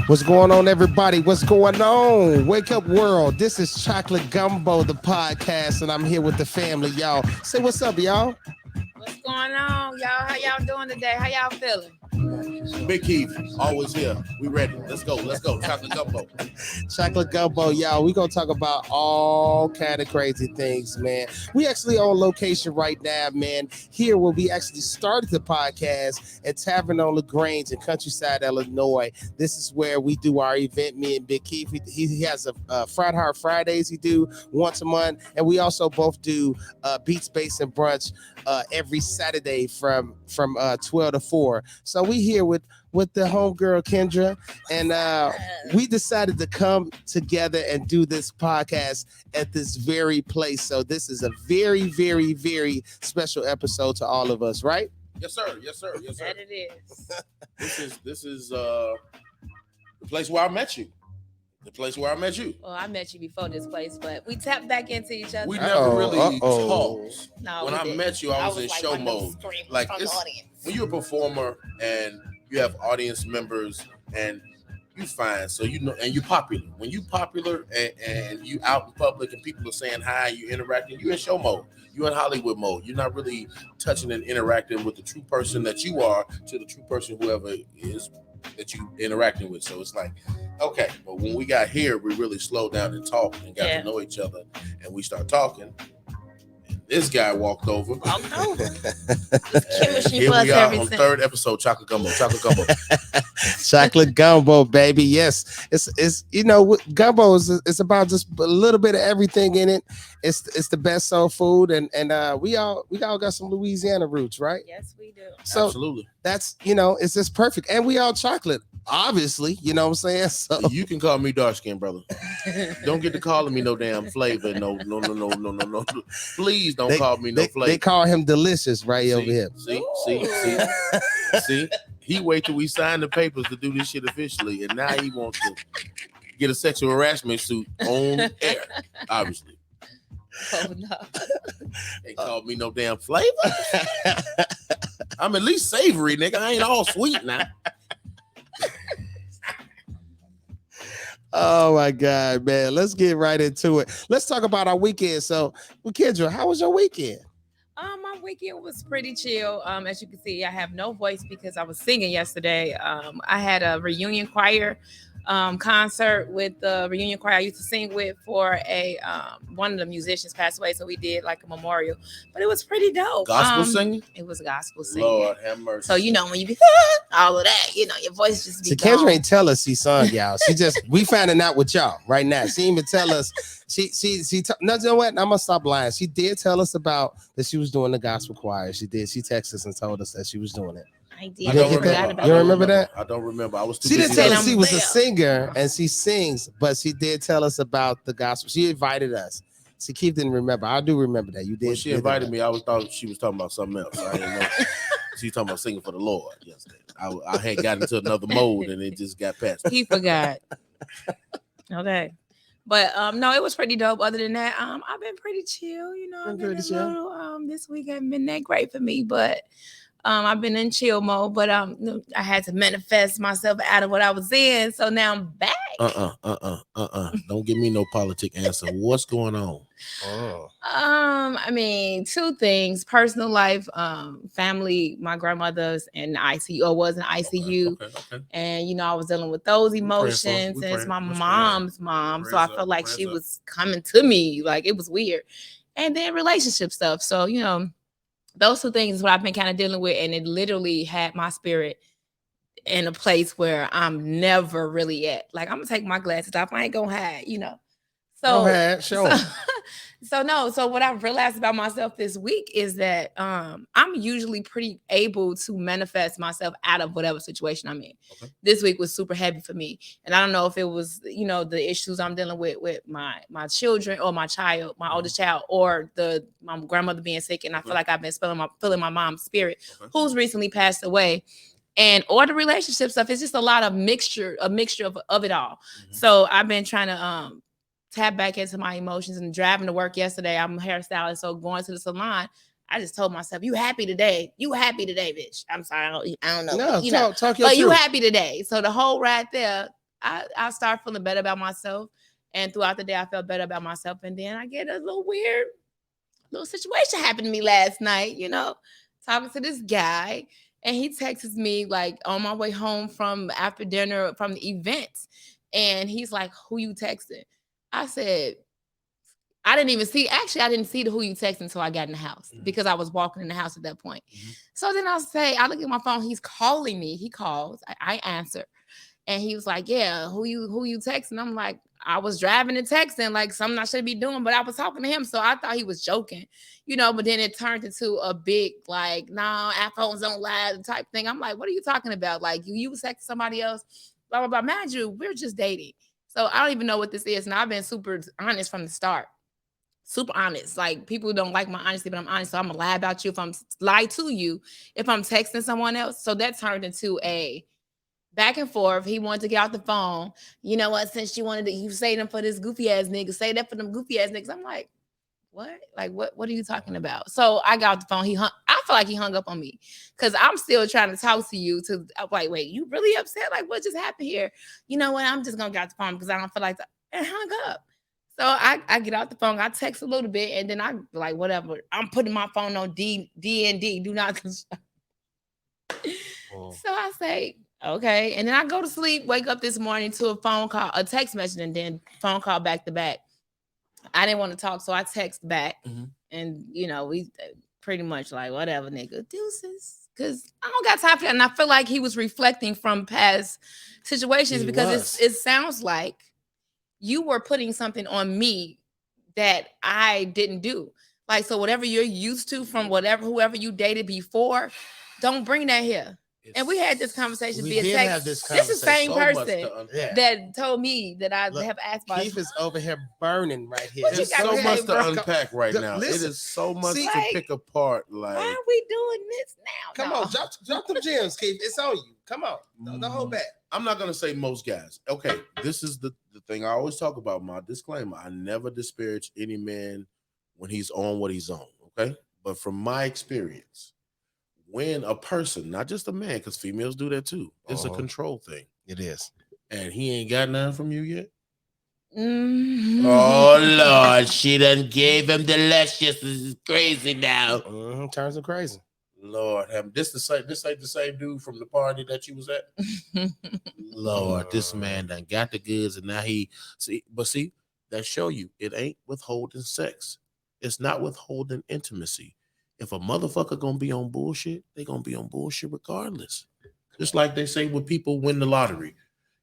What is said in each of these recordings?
What's going on, everybody? What's going on? Wake up, world. This is Chocolate Gumbo, the podcast, and I'm here with the family, y'all. Say what's up, y'all. What's going on, y'all? How y'all doing today? How y'all feeling? Big Keith, always here. We ready. Let's go. Chocolate Gumbo. Chocolate Gumbo, y'all. We're going to talk about all kind of crazy things, man. We actually on location right now, man. Here where we actually started the podcast at Tavern on Lagrange in Countryside, Illinois. This is where we do our event, me and Big Keith. He has a Fried Heart Fridays he do once a month. And we also both do Beat Space and Brunch every Saturday from 12 to 4. So we here with the homegirl Kendra, and we decided to come together and do this podcast at this very place. So this is a very, very, very special episode to all of us, right? Yes, sir. That it is. This is the place where I met you. Well, I met you before this place, but we tapped back into each other. We never really talked. No, when I met you, I was in show mode. Like when you're a performer and you have audience members and you fine, so you know, and you're popular. When you popular and you out in public and people are saying hi, you interacting, you're in show mode. You're in Hollywood mode. You're not really touching and interacting with the true person that you are to the true person, whoever is that you interacting with. So it's like, okay, but when we got here, we really slowed down and talked and got to know each other, and we start talking. And this guy walked over. Here we are on third episode, Chocolate Gumbo. Chocolate Gumbo, baby. Yes, it's you know, gumbo is it's about just a little bit of everything in it. It's the best soul food, and we all got some Louisiana roots, right? Yes, we do. So absolutely, that's, you know, it's just perfect, and we all chocolate, obviously. You know what I'm saying? So you can call me dark skin, brother. Don't get to calling me no damn flavor. No. Please don't call me no flavor. They call him delicious right over here. See. He wait till we sign the papers to do this shit officially, and now he wants to get a sexual harassment suit on air, obviously. Oh no. They called me no damn flavor. I'm at least savory, nigga. I ain't all sweet now. Oh my God, man. Let's get right into it. Let's talk about our weekend. So, Kendra, how was your weekend? My weekend was pretty chill. As you can see, I have no voice because I was singing yesterday. I had a reunion choir concert with the reunion choir I used to sing with for a one of the musicians passed away, so we did like a memorial, but it was pretty dope. Gospel singing? It was gospel singing. Lord have mercy. So you know when you be all of that, you know your voice just be. See, Kendra ain't tell us she sung, y'all. She just we finding out with y'all right now. She didn't even tell us. No, you know what? I'm gonna stop lying. She did tell us about that she was doing the gospel choir. She did. She texted us and told us that she was doing it. I did. You don't remember that? I don't remember. I was too She busy. didn't tell us she was a singer and she sings, but she did tell us about the gospel. She invited us. See, Keith didn't remember. I do remember that. You did. When she invited me, I thought she was talking about something else. I didn't know. She was talking about singing for the Lord yesterday. I had gotten into another mode and it just got past. He forgot. Okay. But no, it was pretty dope. Other than that, I've been pretty chill. You know, I've been this week hasn't been that great for me, but I've been in chill mode. But I had to manifest myself out of what I was in, so now I'm back. Don't give me no politic answer. What's going on? I mean, two things: personal life, family. My grandmother's in ICU, or was in ICU, okay. and you know I was dealing with those emotions. And it's my mom's mom, so I felt like she was coming to me, like it was weird. And then relationship stuff. So you know, those two things is what I've been kind of dealing with, and it literally had my spirit in a place where I'm never really at. Like I'm gonna take my glasses off. I ain't gonna hide, you know. So, so what I've realized about myself this week is that I'm usually pretty able to manifest myself out of whatever situation I'm in. Okay. This week was super heavy for me. And I don't know if it was, you know, the issues I'm dealing with my children or my child, my oldest child, or my grandmother being sick. And I feel like I've been feeling my mom's spirit, who's recently passed away. And or the relationship stuff. It's just a lot of mixture of it all. Mm-hmm. So I've been trying to tap back into my emotions and driving to work yesterday. I'm a hairstylist, so going to the salon, I just told myself, you happy today? You happy today, bitch? I'm sorry, I don't know. No, you talk your but truth. You happy today? So the whole ride there, I start feeling better about myself, and throughout the day, I felt better about myself. And then I get a little weird little situation happened to me last night. Talking to this guy, and he texts me like on my way home from after dinner from the event, and he's like, "Who you texting?" I said, I didn't even see. Actually, I didn't see the who you text until I got in the house because I was walking in the house at that point. So then I look at my phone. He's calling me. He calls. I answer, and he was like, "Yeah, who you texting?" I'm like, I was driving and texting like something I should be doing, but I was talking to him, so I thought he was joking, But then it turned into a big like, nah, iPhones don't lie type thing. I'm like, what are you talking about? Like you was texting somebody else, blah blah blah. Mind you, we're just dating, so I don't even know what this is. And I've been super honest from the start. Super honest. Like people don't like my honesty, but I'm honest. So I'm gonna lie about you if I'm lie to you if I'm texting someone else. So that turned into a back and forth. He wanted to get out the phone. You know what? Since you say them for this goofy ass nigga, say that for them goofy ass niggas. I'm like, what? Like what are you talking about? So I got out the phone. I feel like he hung up on me because I'm still trying to talk to you. I'm like, wait, you really upset? Like what just happened here? You know what? I'm just gonna get out the phone because I don't feel like that. And hung up. So I get out the phone, I text a little bit, and then I like whatever. I'm putting my phone on DND, do not disturb. So I say, okay. And then I go to sleep, wake up this morning to a phone call, a text message, and then phone call back to back. I didn't want to talk, so I text back. And we pretty much like, whatever, nigga, deuces. Because I don't got time for that. And I feel like he was reflecting from past situations because it sounds like you were putting something on me that I didn't do. Like, so whatever you're used to from whoever you dated before, don't bring that here. And we had this conversation via text. Have this conversation. This is the same person that told me that I have asked about. Keith is over here burning right here. There's so much to unpack right now. It is so much to pick apart. Like, why are we doing this now? Come on, drop them gems, Keith. It's on you. Come on. Don't hold back. I'm not gonna say most guys. Okay, this is the thing I always talk about. My disclaimer: I never disparage any man when he's on what he's on. Okay, but from my experience, when a person, not just a man, because females do that too, it's a control thing. It is, and he ain't got nothing from you yet. Oh Lord, she done gave him the luscious. This is crazy now. Turns him crazy. Lord, this ain't the same dude from the party that you was at. Lord, this man done got the goods, and now see that show you it ain't withholding sex. It's not withholding intimacy. If a motherfucker gonna be on bullshit, they gonna be on bullshit regardless. Just like they say when people win the lottery,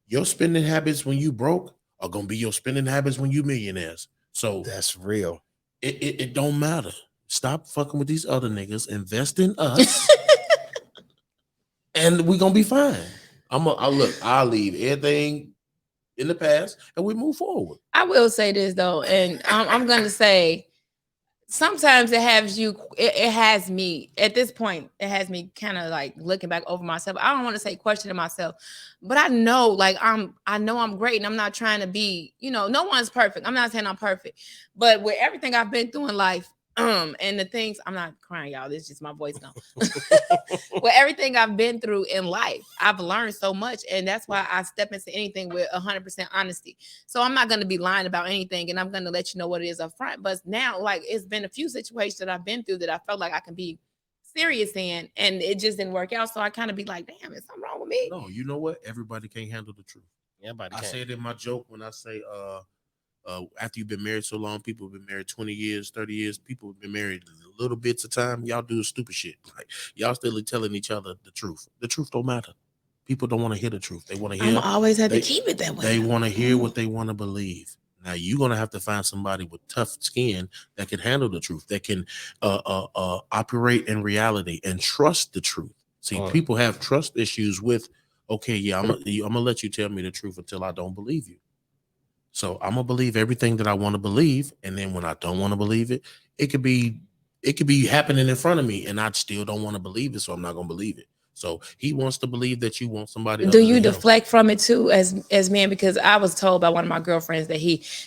your spending habits when you broke are gonna be your spending habits when you millionaires. So that's real. It don't matter. Stop fucking with these other niggas. Invest in us, and we gonna be fine. I'll leave everything in the past, and we move forward. I will say this though, and I'm gonna say, sometimes it has me at this point. It has me kind of like looking back over myself. I don't want to say questioning myself, but I know, like I know I'm great, and I'm not trying to be. No one's perfect. I'm not saying I'm perfect, but with everything I've been through in life. And the things, I'm not crying, y'all. This is just my voice now. With everything I've been through in life, I've learned so much, and that's why I step into anything with 100% honesty. So I'm not going to be lying about anything, and I'm going to let you know what it is up front. But now, like, it's been a few situations that I've been through that I felt like I can be serious in, and it just didn't work out. So I kind of be like, damn, is something wrong with me? No, you know what? Everybody can't handle the truth. Everybody I say it in my joke when I say, after you've been married so long, people have been married 20 years, 30 years, people have been married little bits of time. Y'all do stupid shit. Like, y'all still telling each other the truth. The truth don't matter. People don't want to hear the truth. They want to hear. I'm always have to keep it that way. They want to hear what they want to believe. Now you're gonna have to find somebody with tough skin that can handle the truth, that can operate in reality and trust the truth. See, people have trust issues with, okay, yeah, I'm gonna let you tell me the truth until I don't believe you. So I'm gonna believe everything that I want to believe, and then when I don't want to believe it, it could be happening in front of me, and I still don't want to believe it, so I'm not gonna believe it. So he wants to believe that you want somebody. Do you deflect from it too as men? Because I was told by one of my girlfriends that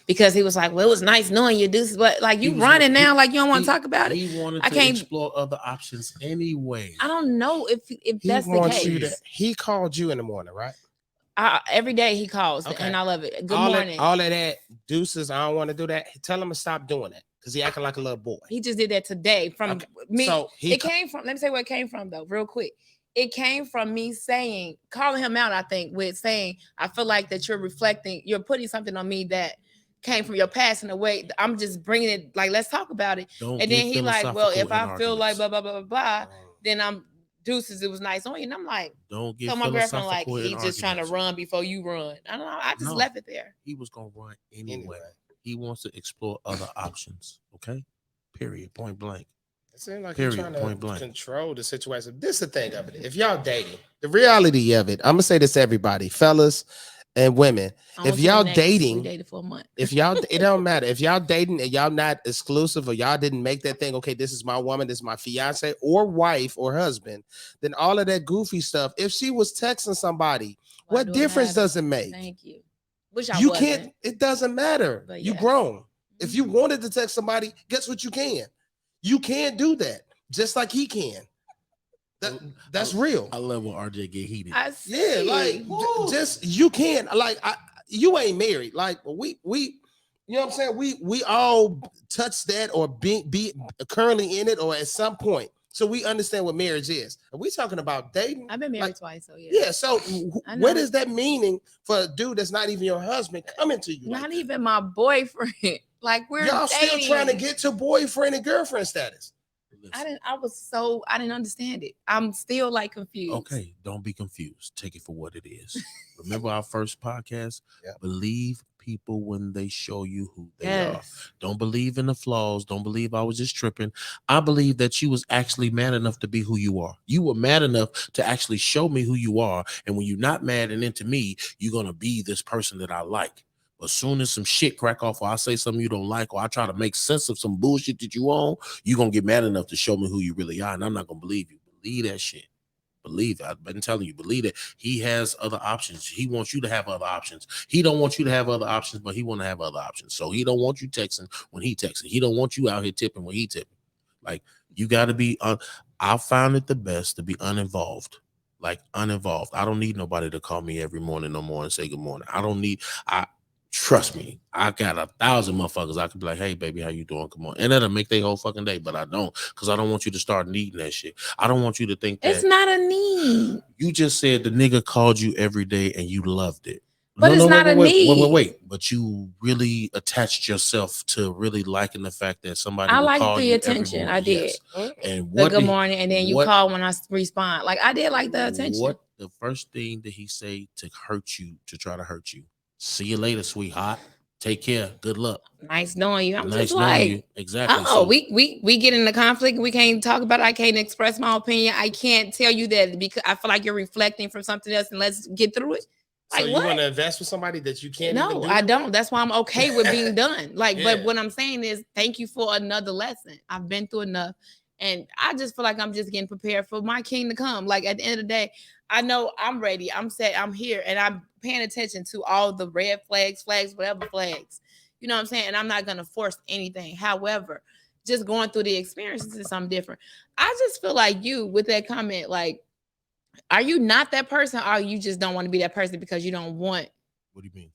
because he was like, well, it was nice knowing you. This, but like you running now, like you don't want to talk about it. He wanted to explore other options anyway. I don't know if that's the case. He called you in the morning, right? Every day he calls, and I love it. Good morning. All of that, deuces. I don't want to do that. Tell him to stop doing that because he acting like a little boy. He just did that today from me. So it came from. Let me say where it came from though, real quick. It came from me calling him out, I think, with saying, I feel like that you're putting something on me that came from your past in a way. I'm just bringing it, like, let's talk about it. And then he like, well, if I feel like blah, blah, blah, blah, blah, then I'm deuces, it was nice on you. And I'm like, don't get so my girlfriend like, he's just trying to run before you run. I don't know. I just left it there. He was going to run anyway. He wants to explore other options. Okay? Period. Point blank. It seems like you're trying to control the situation. This is the thing of it. If y'all dating, the reality of it, I'm gonna say this to everybody, fellas and women. If y'all dating, we dated for a month. If y'all, it don't matter. If y'all dating and y'all not exclusive or y'all didn't make that thing, okay, this is my woman, this is my fiance or wife or husband, then all of that goofy stuff. If she was texting somebody, what difference does it make? Thank you. You can't. It doesn't matter. You grown. If you wanted to text somebody, guess what? You can. You can't do that, just like he can. That's real. I love when RJ get heated. Yeah, like just you can. Like you ain't married. Like we, you know what I'm saying? We all touch that or be currently in it or at some point. So we understand what marriage is. Are we talking about dating? I've been married twice, so yeah. Yeah. So what is that meaning for a dude that's not even your husband coming to you? Not even my boyfriend. Like y'all dating. Still trying to get to boyfriend and girlfriend status. I didn't understand it. I'm still like confused. Okay, don't be confused. Take it for what it is. Remember our first podcast? Believe people when they show you who they are. Don't believe in the flaws. Don't believe I was just tripping. I believe that you was actually mad enough to be who you are. You were mad enough to actually show me who you are. And when you're not mad and into me, you're going to be this person that I like. As soon as some shit crack off or I say something you don't like or I try to make sense of some bullshit that you own, you're going to get mad enough to show me who you really are. And I'm not going to believe you. Believe that shit. Believe it. I've been telling you, believe it. He has other options. He wants you to have other options. He don't want you to have other options, but he want to have other options. So he don't want you texting when he texting. He don't want you out here tipping when he tipping. Like, you got to be, I found it the best to be uninvolved. Like, uninvolved. I don't need nobody to call me every morning no more and say good morning. Trust me, I got 1,000 motherfuckers. I could be like, hey, baby, how you doing? Come on. And that'll make their whole fucking day, but I don't, because I don't want you to start needing that shit. I don't want you to think that. It's not a need. You just said the nigga called you every day and you loved it. But it's not a need. Wait. But you really attached yourself to really liking the fact that somebody I like the attention. I did. Yes. And the good morning, and then you call when I respond. Like, I did like the attention. What the first thing that he say to hurt you, to try to hurt you? See you later, sweetheart. Take care. Good luck. Nice knowing you. I'm nice just like, you. Exactly. Oh, so, we get into conflict. We can't talk about it. I can't express my opinion. I can't tell you that because I feel like you're reflecting from something else, and let's get through it. Like, so you want to invest with somebody that you can't? No, I don't. That's why I'm okay with being done. Like, but what I'm saying is, thank you for another lesson. I've been through enough, and I just feel like I'm just getting prepared for my king to come. Like, at the end of the day, I know I'm ready. I'm set. I'm here, and I'm paying attention to all the red flags, whatever flags. You know what I'm saying? And I'm not gonna force anything. However, just going through the experiences is something different. I just feel like you with that comment, like, are you not that person, or you just don't want to be that person because you don't want? What do you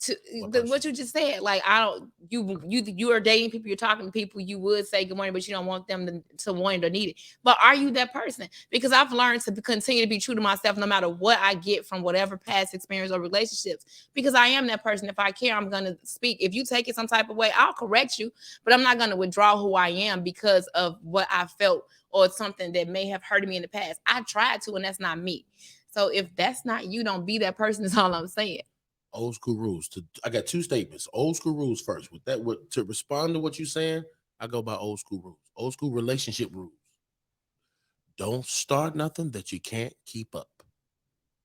mean? What you just said, like, I don't. You are dating people. You're talking to people. You would say good morning, but you don't want them to want it or need it. But are you that person? Because I've learned to continue to be true to myself, no matter what I get from whatever past experience or relationships. Because I am that person. If I care, I'm gonna speak. If you take it some type of way, I'll correct you. But I'm not gonna withdraw who I am because of what I felt or something that may have hurted me in the past. I tried to, and that's not me. So if that's not you, don't be that person. Is all I'm saying. Old school rules. I got two statements. Old school rules first. With that, to respond to what you're saying, I go by old school rules. Old school relationship rules. Don't start nothing that you can't keep up.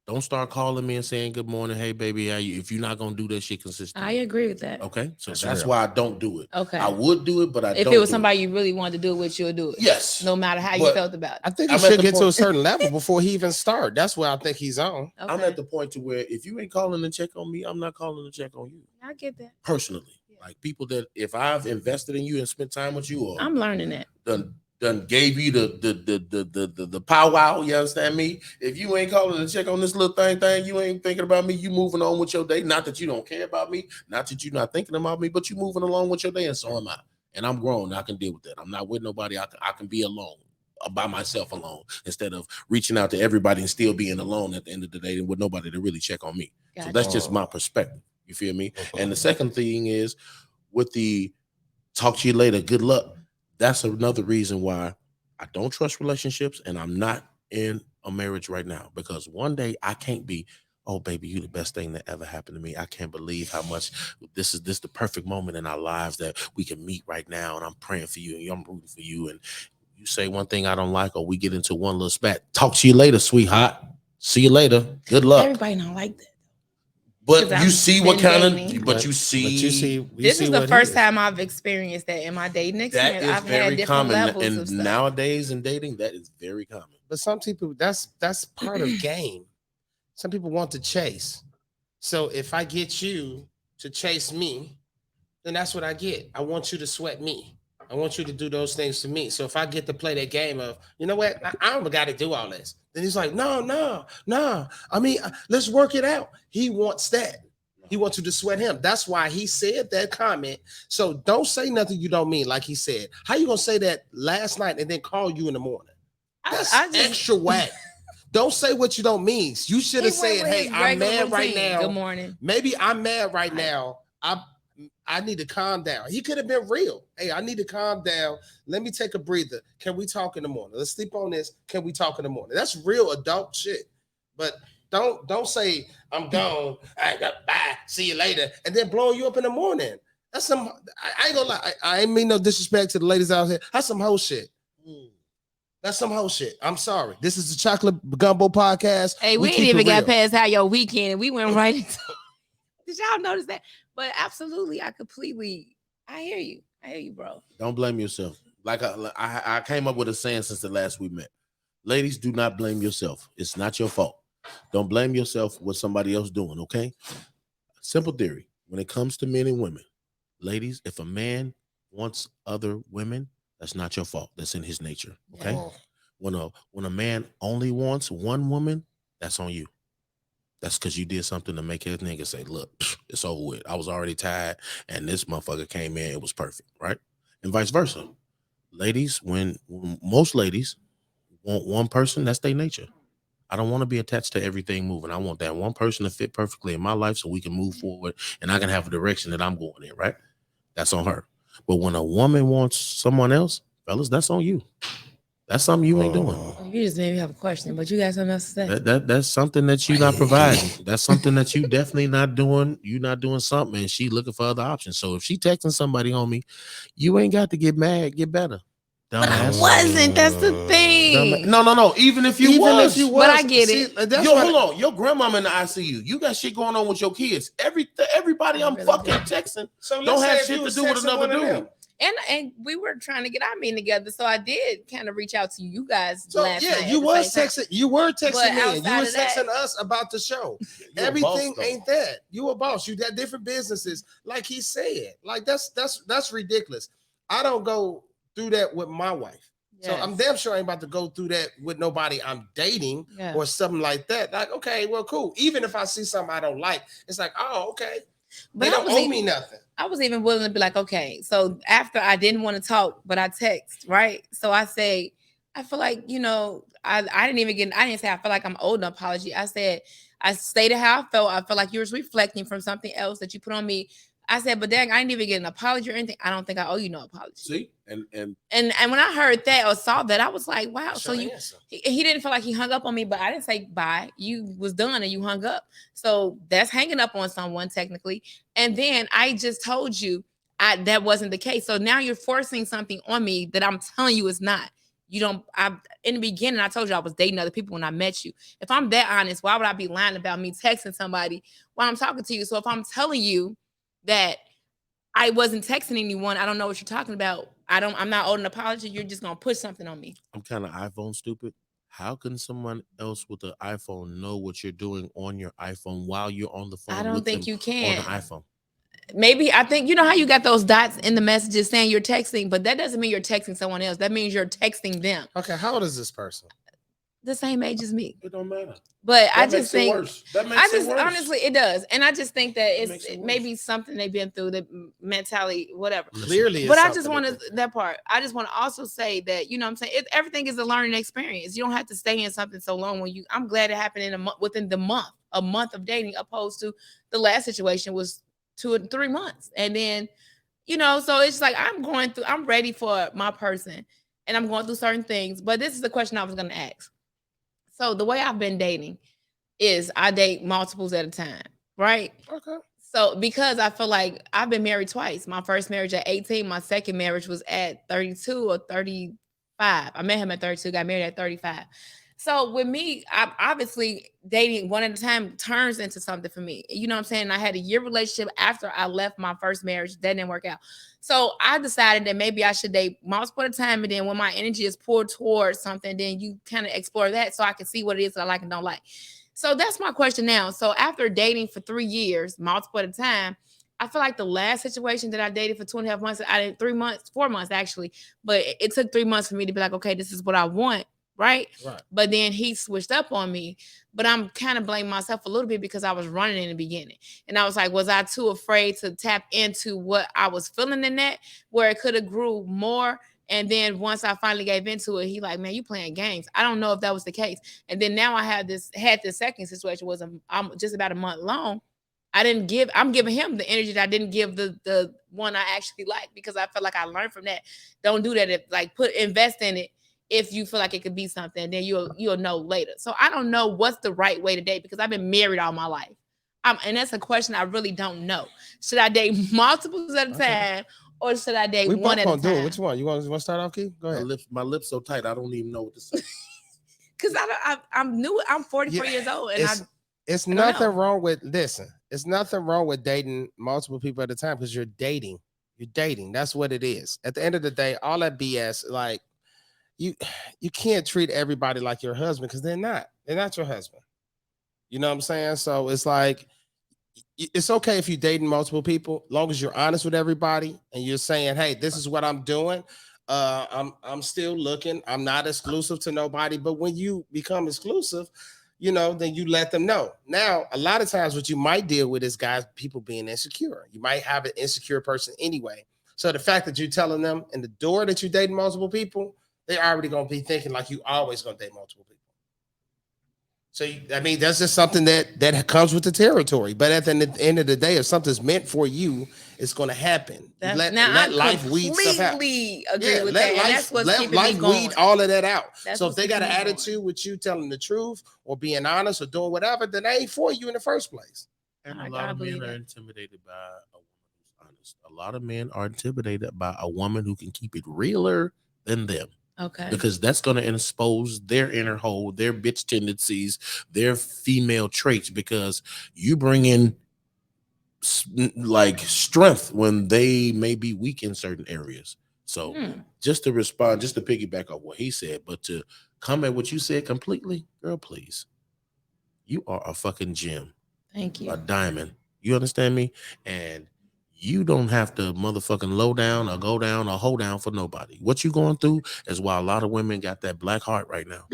Don't start calling me and saying good morning. Hey, baby, how you? If you're not gonna do that shit consistently, I agree with that. Okay, so that's why I don't do it. Okay, I would do it, but if it was somebody you really wanted to do it with, you'll do it. Yes, no matter how you felt about it. I think he should get to a certain level before he even start. That's where I think he's on. Okay. I'm at the point to where if you ain't calling to check on me, I'm not calling to check on you. I get that Personally. Like people that if I've invested in you and spent time with you, or I'm learning that. Done gave you the powwow. You understand me? If you ain't calling to check on this little thing, you ain't thinking about me. You moving on with your day. Not that you don't care about me. Not that you're not thinking about me, but you moving along with your day, and so am I. And I'm grown. I can deal with that. I'm not with nobody. I can be alone. By myself alone instead of reaching out to everybody and still being alone at the end of the day and with nobody to really check on me. Gotcha. So that's just my perspective. You feel me? And the second thing is with the talk to you later, good luck. That's another reason why I don't trust relationships and I'm not in a marriage right now, because one day I can't be, oh baby, you the best thing that ever happened to me. I can't believe how much this is the perfect moment in our lives that we can meet right now. And I'm praying for you and I'm rooting for you. And you say one thing I don't like, or we get into one little spat. Talk to you later, sweetheart. See you later. Good luck. Everybody don't like that. But you see what kind of, but you see. This is the first time I've experienced that in my dating experience. I've had different levels of stuff. Nowadays in dating, that is very common. But some people, that's part of game. Some people want to chase. So if I get you to chase me, then that's what I get. I want you to sweat me. I want you to do those things to me. So if I get to play that game of, you know what, I don't got to do all this. Then he's like, no. I mean, let's work it out. He wants that. He wants you to sweat him. That's why he said that comment. So don't say nothing you don't mean, like he said. How you going to say that last night and then call you in the morning? That's extra whack. Don't say what you don't mean. You should have said, hey, I'm mad right now. Good morning. Maybe I'm mad right now. I need to calm down. He could have been real. Hey, I need to calm down. Let me take a breather. Can we talk in the morning? Let's sleep on this. Can we talk in the morning? That's real adult shit. But don't say I'm gone. I got bye. See you later, and then blow you up in the morning. That's some. I ain't gonna lie. I ain't mean no disrespect to the ladies out here. That's some whole shit. That's some whole shit. I'm sorry. This is the Chocolate Gumbo podcast. Hey, we ain't even got past how your weekend, and we went right into. Did y'all notice that? But absolutely, I hear you. I hear you, bro. Don't blame yourself. Like I came up with a saying since the last we met. Ladies, do not blame yourself. It's not your fault. Don't blame yourself for what somebody else doing, okay? Simple theory. When it comes to men and women, ladies, if a man wants other women, that's not your fault. That's in his nature, okay? Oh. When a man only wants one woman, that's on you. That's because you did something to make his nigga say, look, it's over with. I was already tired, and this motherfucker came in. It was perfect, right? And vice versa. Ladies, when most ladies want one person, that's their nature. I don't want to be attached to everything moving. I want that one person to fit perfectly in my life so we can move forward, and I can have a direction that I'm going in, right? That's on her. But when a woman wants someone else, fellas, that's on you. That's something you ain't doing. You just made me have a question, but you got something else to say. That's something that you're not providing. That's something that you definitely not doing. You're not doing something, and she looking for other options. So if she texting somebody on me, you ain't got to get mad. Get better. But I wasn't. That's the thing. No. Even if you was. But I get it. Hold on. Your grandmama in the ICU. You got shit going on with your kids. Everybody I'm fucking texting don't have shit to do with another dude. And we were trying to get our meeting together, so I did kind of reach out to you guys last night. You were texting me. You were texting us about the show. Everything ain't that. You a boss. You got different businesses, like he said. Like that's ridiculous. I don't go through that with my wife. Yes. So I'm damn sure I ain't about to go through that with nobody I'm dating or something like that. Like, okay, well, cool. Even if I see something I don't like, it's like, oh, okay. But they don't owe me nothing. I was even willing to be like, okay, so after I didn't want to talk, but I text, right? So I say, I feel like, I didn't say I feel like I'm owed an apology. I said, I stated how I felt. I felt like you were reflecting from something else that you put on me. I said, but dang, I didn't even get an apology or anything. I don't think I owe you no apology. See? And when I heard that or saw that, I was like, wow. So he didn't feel like he hung up on me, but I didn't say bye. You was done and you hung up. So that's hanging up on someone technically. And then I just told you that wasn't the case. So now you're forcing something on me that I'm telling you is not. You don't. I in the beginning, I told you I was dating other people when I met you. If I'm that honest, why would I be lying about me texting somebody while I'm talking to you? So if I'm telling you that I wasn't texting anyone, I don't know what you're talking about. I'm not owed an apology. You're just gonna push something on me. I'm kind of iPhone stupid. How can someone else with the iPhone know what you're doing on your iPhone while you're on the phone I don't with them think you on can. the iPhone? Maybe I think you know how you got those dots in the messages saying you're texting, but that doesn't mean you're texting someone else. That means you're texting them. Okay, how old is this person? The same age as me. It don't matter. But That I makes just think it worse. That makes it worse. honestly it does. And I just think that It makes it's it worse. maybe something they've been through, the mentality, whatever. Clearly, But it's I just something want that to that part. I just want to also say that, you know what I'm saying, everything is a learning experience. You don't have to stay in something so long when you I'm glad it happened in a month, within a month of dating, opposed to the last situation was 2 or 3 months. And then, you know, so it's like I'm ready for my person and I'm going through certain things. But this is the question I was gonna ask. So the way I've been dating is I date multiples at a time, right? Okay. So because I feel like I've been married twice. My first marriage at 18, my second marriage was at 32 or 35. I met him at 32, got married at 35. So with me, I'm obviously dating one at a time turns into something for me. You know what I'm saying? I had a year relationship after I left my first marriage. That didn't work out. So I decided that maybe I should date multiple at a time. And then when my energy is poured towards something, then you kind of explore that so I can see what it is that I like and don't like. So that's my question now. So after dating for 3 years, multiple at a time, I feel like the last situation that I dated for 2.5 months, I did 3 months, 4 months actually, but it took 3 months for me to be like, okay, this is what I want. Right. But then he switched up on me. But I'm kind of blaming myself a little bit because I was running in the beginning. And I was like, was I too afraid to tap into what I was feeling in that, where it could have grew more? And then once I finally gave into it, he like, man, you playing games. I don't know if that was the case. And then now I had this second situation I'm just about a month long. I'm giving him the energy that I didn't give the one I actually like, because I felt like I learned from that. Don't do that. If like invest in it if you feel like it could be something, then you'll know later. So I don't know what's the right way to date because I've been married all my life. And that's a question I really don't know. Should I date multiples at a time or should I date one at a time? Do it. Which one? You want to start off, Keith? Go ahead. My lips so tight, I don't even know what to say. Because I'm new. I'm 44 years old, and it's nothing wrong with It's nothing wrong with dating multiple people at a time because you're dating. You're dating. That's what it is. At the end of the day, all that BS, like you can't treat everybody like your husband because they're not. They're not your husband. You know what I'm saying? So it's like it's okay if you're dating multiple people, long as you're honest with everybody and you're saying, hey, this is what I'm doing. I'm still looking. I'm not exclusive to nobody. But when you become exclusive, you know, then you let them know. Now, a lot of times what you might deal with is people being insecure. You might have an insecure person anyway. So the fact that you're telling them in the door that you're dating multiple people, they're already going to be thinking like you always going to date multiple people. So, I mean, that's just something that comes with the territory. But at the end of the day, if something's meant for you, it's going to happen. Let life weed stuff out. Agree with that. That's what's let keeping life me going. weed all of that out. That's so if they got an attitude with you telling the truth or being honest or doing whatever, then they ain't for you in the first place. And a lot of men are intimidated by a woman who's honest. A lot of men are intimidated by a woman who can keep it realer than them. Okay. Because that's going to expose their inner hole, their bitch tendencies, their female traits, because you bring in like strength when they may be weak in certain areas. So just to respond, just to piggyback on what he said, but to come at what you said completely, girl, please. You are a fucking gem. Thank you. A diamond. You understand me? And you don't have to motherfucking low down or go down or hold down for nobody. What you going through is why a lot of women got that black heart right now.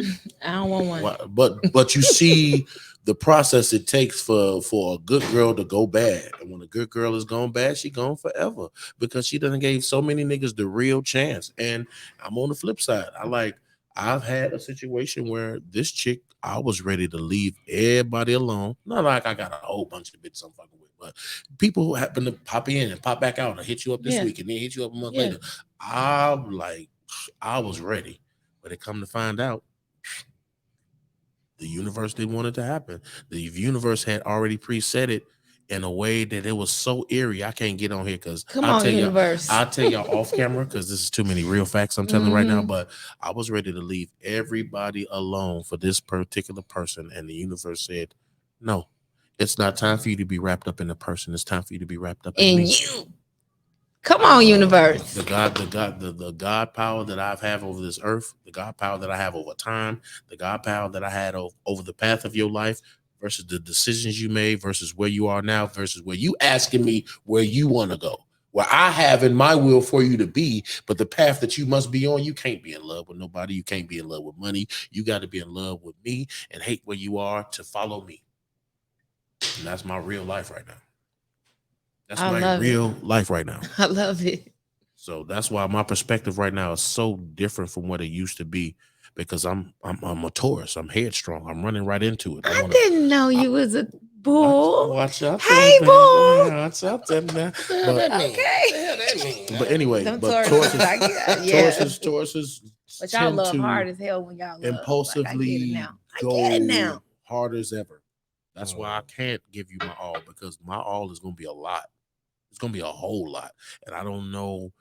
I don't want one. But you see the process it takes for a good girl to go bad. And when a good girl is gone bad, she gone forever because she done gave so many niggas the real chance. And I'm on the flip side. I've had a situation where this chick, I was ready to leave everybody alone. Not like I got a whole bunch of bitches I'm fucking with, but people who happen to pop in and pop back out and hit you up this week and then hit you up a month later. I was ready. But it come to find out, the universe didn't want it to happen. The universe had already preset it in a way that it was so eerie. I can't get on here because I'll tell y'all off camera because this is too many real facts I'm telling right now. But I was ready to leave everybody alone for this particular person, and the universe said, "No, it's not time for you to be wrapped up in the person. It's time for you to be wrapped up in me." You. Come on, universe. The God power that I've have over this earth, the God power that I have over time, the God power that I had over the path of your life versus the decisions you made versus where you are now versus where you asking me where you want to go. Where I have in my will for you to be, but the path that you must be on, you can't be in love with nobody. You can't be in love with money. You got to be in love with me and hate where you are to follow me. And that's my real life right now. That's my real life right now. I love it. So that's why my perspective right now is so different from what it used to be because I'm a Taurus. I'm headstrong. I'm running right into it. I didn't know you was a bull. Watch out. Hey, bull. Watch out there now. But anyway, Them but Tauruses but y'all love hard as hell when y'all love. Impulsively I get it now. Hard as ever. That's why I can't give you my all because my all is going to be a lot. It's going to be a whole lot. And I don't know,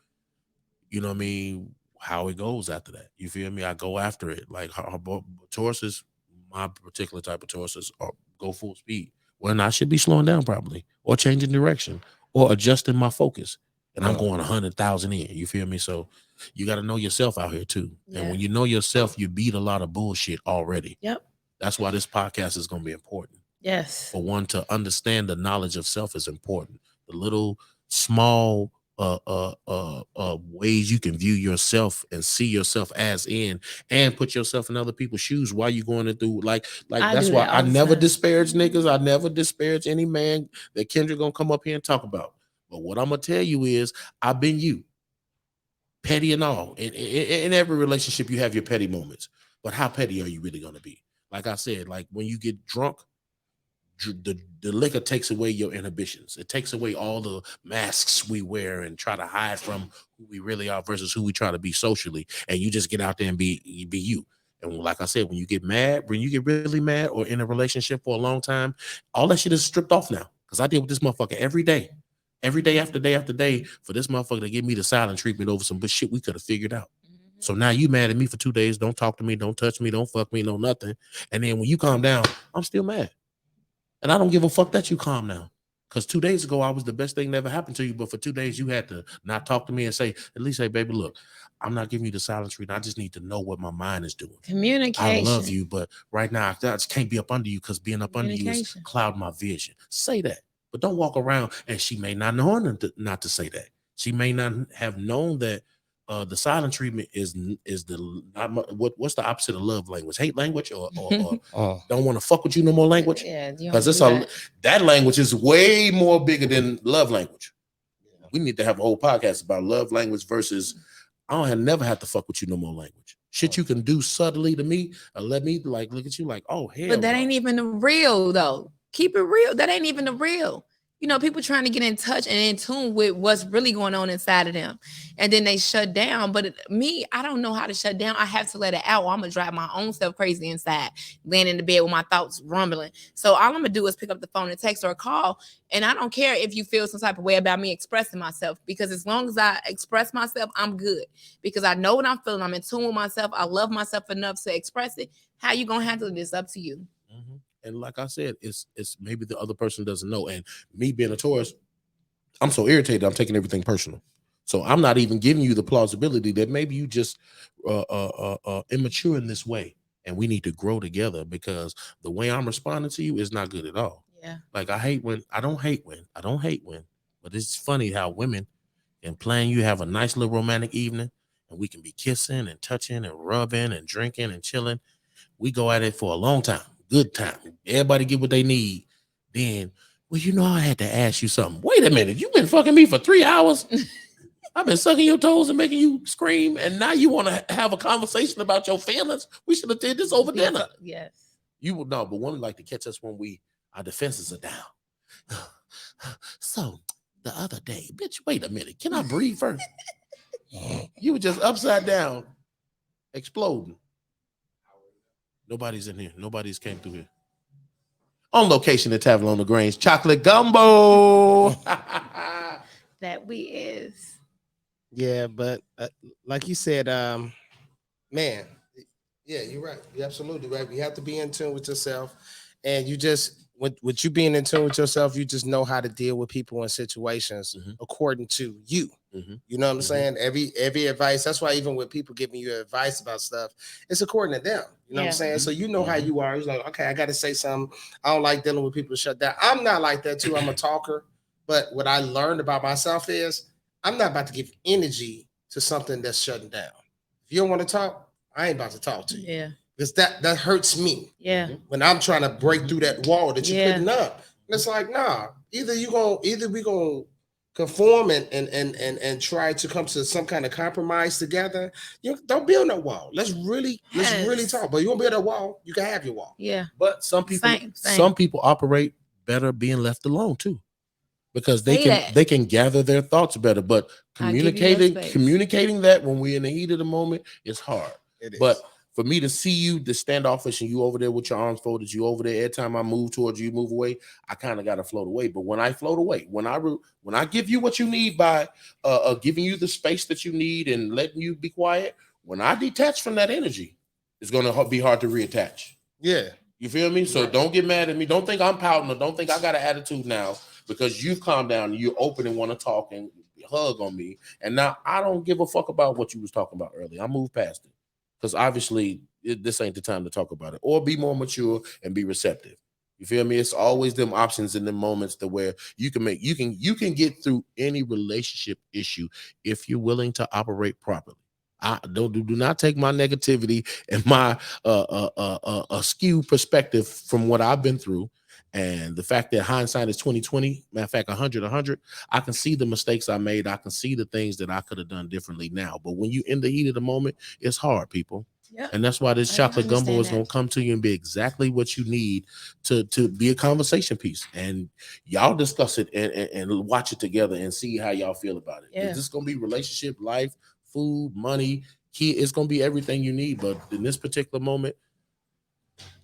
you know what I mean, how it goes after that. You feel me? I go after it. Like Tauruses, my particular type of Tauruses go full speed. When I should be slowing down probably or changing direction or adjusting my focus. And I'm going 100,000 in. You feel me? So you got to know yourself out here too. Yeah. And when you know yourself, you beat a lot of bullshit already. Yep. That's why this podcast is going to be important. Yes. For one, to understand the knowledge of self is important. The little small ways you can view yourself and see yourself as in and put yourself in other people's shoes while you're going through like that's why I never disparage niggas. I never disparage any man that Kendra gonna come up here and talk about. But what I'm gonna tell you is I've been you. Petty and all. In every relationship you have your petty moments. But how petty are you really gonna be? Like I said, like when you get drunk, the liquor takes away your inhibitions. It takes away all the masks we wear and try to hide from who we really are versus who we try to be socially. And you just get out there and be you. And like I said, when you get mad, when you get really mad or in a relationship for a long time, all that shit is stripped off now. Because I deal with this motherfucker every day after day after day for this motherfucker to give me the silent treatment over some shit we could have figured out. So now you mad at me for 2 days. Don't talk to me. Don't touch me. Don't fuck me. No nothing. And then when you calm down, I'm still mad. And I don't give a fuck that you calm now. Because 2 days ago, I was the best thing that ever happened to you. But for 2 days, you had to not talk to me and say, at least say, baby, look, I'm not giving you the silent treatment. I just need to know what my mind is doing. Communication. I love you, but right now, I just can't be up under you because being up under you is cloud my vision. Say that. But don't walk around. And she may not know not to say that. She may not have known that the silent treatment is what's the opposite of love language? Hate language or don't want to fuck with you no more language? Yeah, because that language is way more bigger than love language. We need to have a whole podcast about love language versus never have to fuck with you no more language. Shit you can do subtly to me and let me like look at you like, oh hell. But that ain't even the real though. Keep it real. That ain't even the real. You know, people trying to get in touch and in tune with what's really going on inside of them. And then they shut down. But me, I don't know how to shut down. I have to let it out or I'm going to drive my own self crazy inside, laying in the bed with my thoughts rumbling. So all I'm going to do is pick up the phone and text or call. And I don't care if you feel some type of way about me expressing myself, because as long as I express myself, I'm good. Because I know what I'm feeling. I'm in tune with myself. I love myself enough to express it. How you going to handle this? Up to you. Mm-hmm. And like I said, it's maybe the other person doesn't know. And me being a Taurus, I'm so irritated. I'm taking everything personal. So I'm not even giving you the plausibility that maybe you just immature in this way. And we need to grow together because the way I'm responding to you is not good at all. Yeah. Like I don't hate when. But it's funny how women can plan you have a nice little romantic evening and we can be kissing and touching and rubbing and drinking and chilling. We go at it for a long time. Good time. Everybody get what they need. Then, well, you know, I had to ask you something. Wait a minute. You've been fucking me for 3 hours. I've been sucking your toes and making you scream. And now you want to have a conversation about your feelings. We should have did this over dinner. Yes. You would know, but women like to catch us when our defenses are down. So the other day, bitch, wait a minute. Can I breathe first? You were just upside down, exploding. Nobody's in here. Nobody's came through here. On location at Tavern on Lagrange, chocolate gumbo. That we is. Yeah, but like you said, man, yeah, you're right. You're absolutely right. You have to be in tune with yourself, and you just with you being in tune with yourself, you just know how to deal with people and situations according to you. You know what I'm saying? Every advice. That's why even when people giving you advice about stuff, it's according to them. You know what I'm saying? So you know how you are. You're like, okay, I got to say something. I don't like dealing with people shut down. I'm not like that too. I'm a talker, but what I learned about myself is I'm not about to give energy to something that's shutting down. If you don't want to talk, I ain't about to talk to you. Yeah. Because that hurts me. Yeah. When I'm trying to break through that wall that you're putting up. And it's like, nah, either we gonna conform and try to come to some kind of compromise together. You don't build no wall. Let's really talk. But you won't build a wall, you can have your wall. Yeah. But some people operate better being left alone too. Because they can gather their thoughts better, but communicating that when we're in the heat of the moment is hard. It is. But for me to see you, the standoffish, and you over there with your arms folded, you over there. Every time I move towards you, move away. I kind of got to float away. But when I float away, when I give you what you need by giving you the space that you need and letting you be quiet, when I detach from that energy, it's gonna be hard to reattach. Yeah, you feel me? So don't get mad at me. Don't think I'm pouting or don't think I got an attitude now. Because you've calmed down and you're open and want to talk and hug on me. And now I don't give a fuck about what you was talking about earlier. I moved past it. Because obviously this ain't the time to talk about it. Or be more mature and be receptive. You feel me? It's always them options in the moments to where you can get through any relationship issue if you're willing to operate properly. I do not take my negativity and my skewed perspective from what I've been through. And the fact that hindsight is 2020, matter of fact, 100, I can see the mistakes I made. I can see the things that I could have done differently now. But when you in the heat of the moment, it's hard, people. Yep. And that's why this chocolate gumbo is going to come to you and be exactly what you need to be a conversation piece. And y'all discuss it and watch it together and see how y'all feel about it. Yeah. This is going to be relationship, life, food, money, key. It's going to be everything you need. But in this particular moment,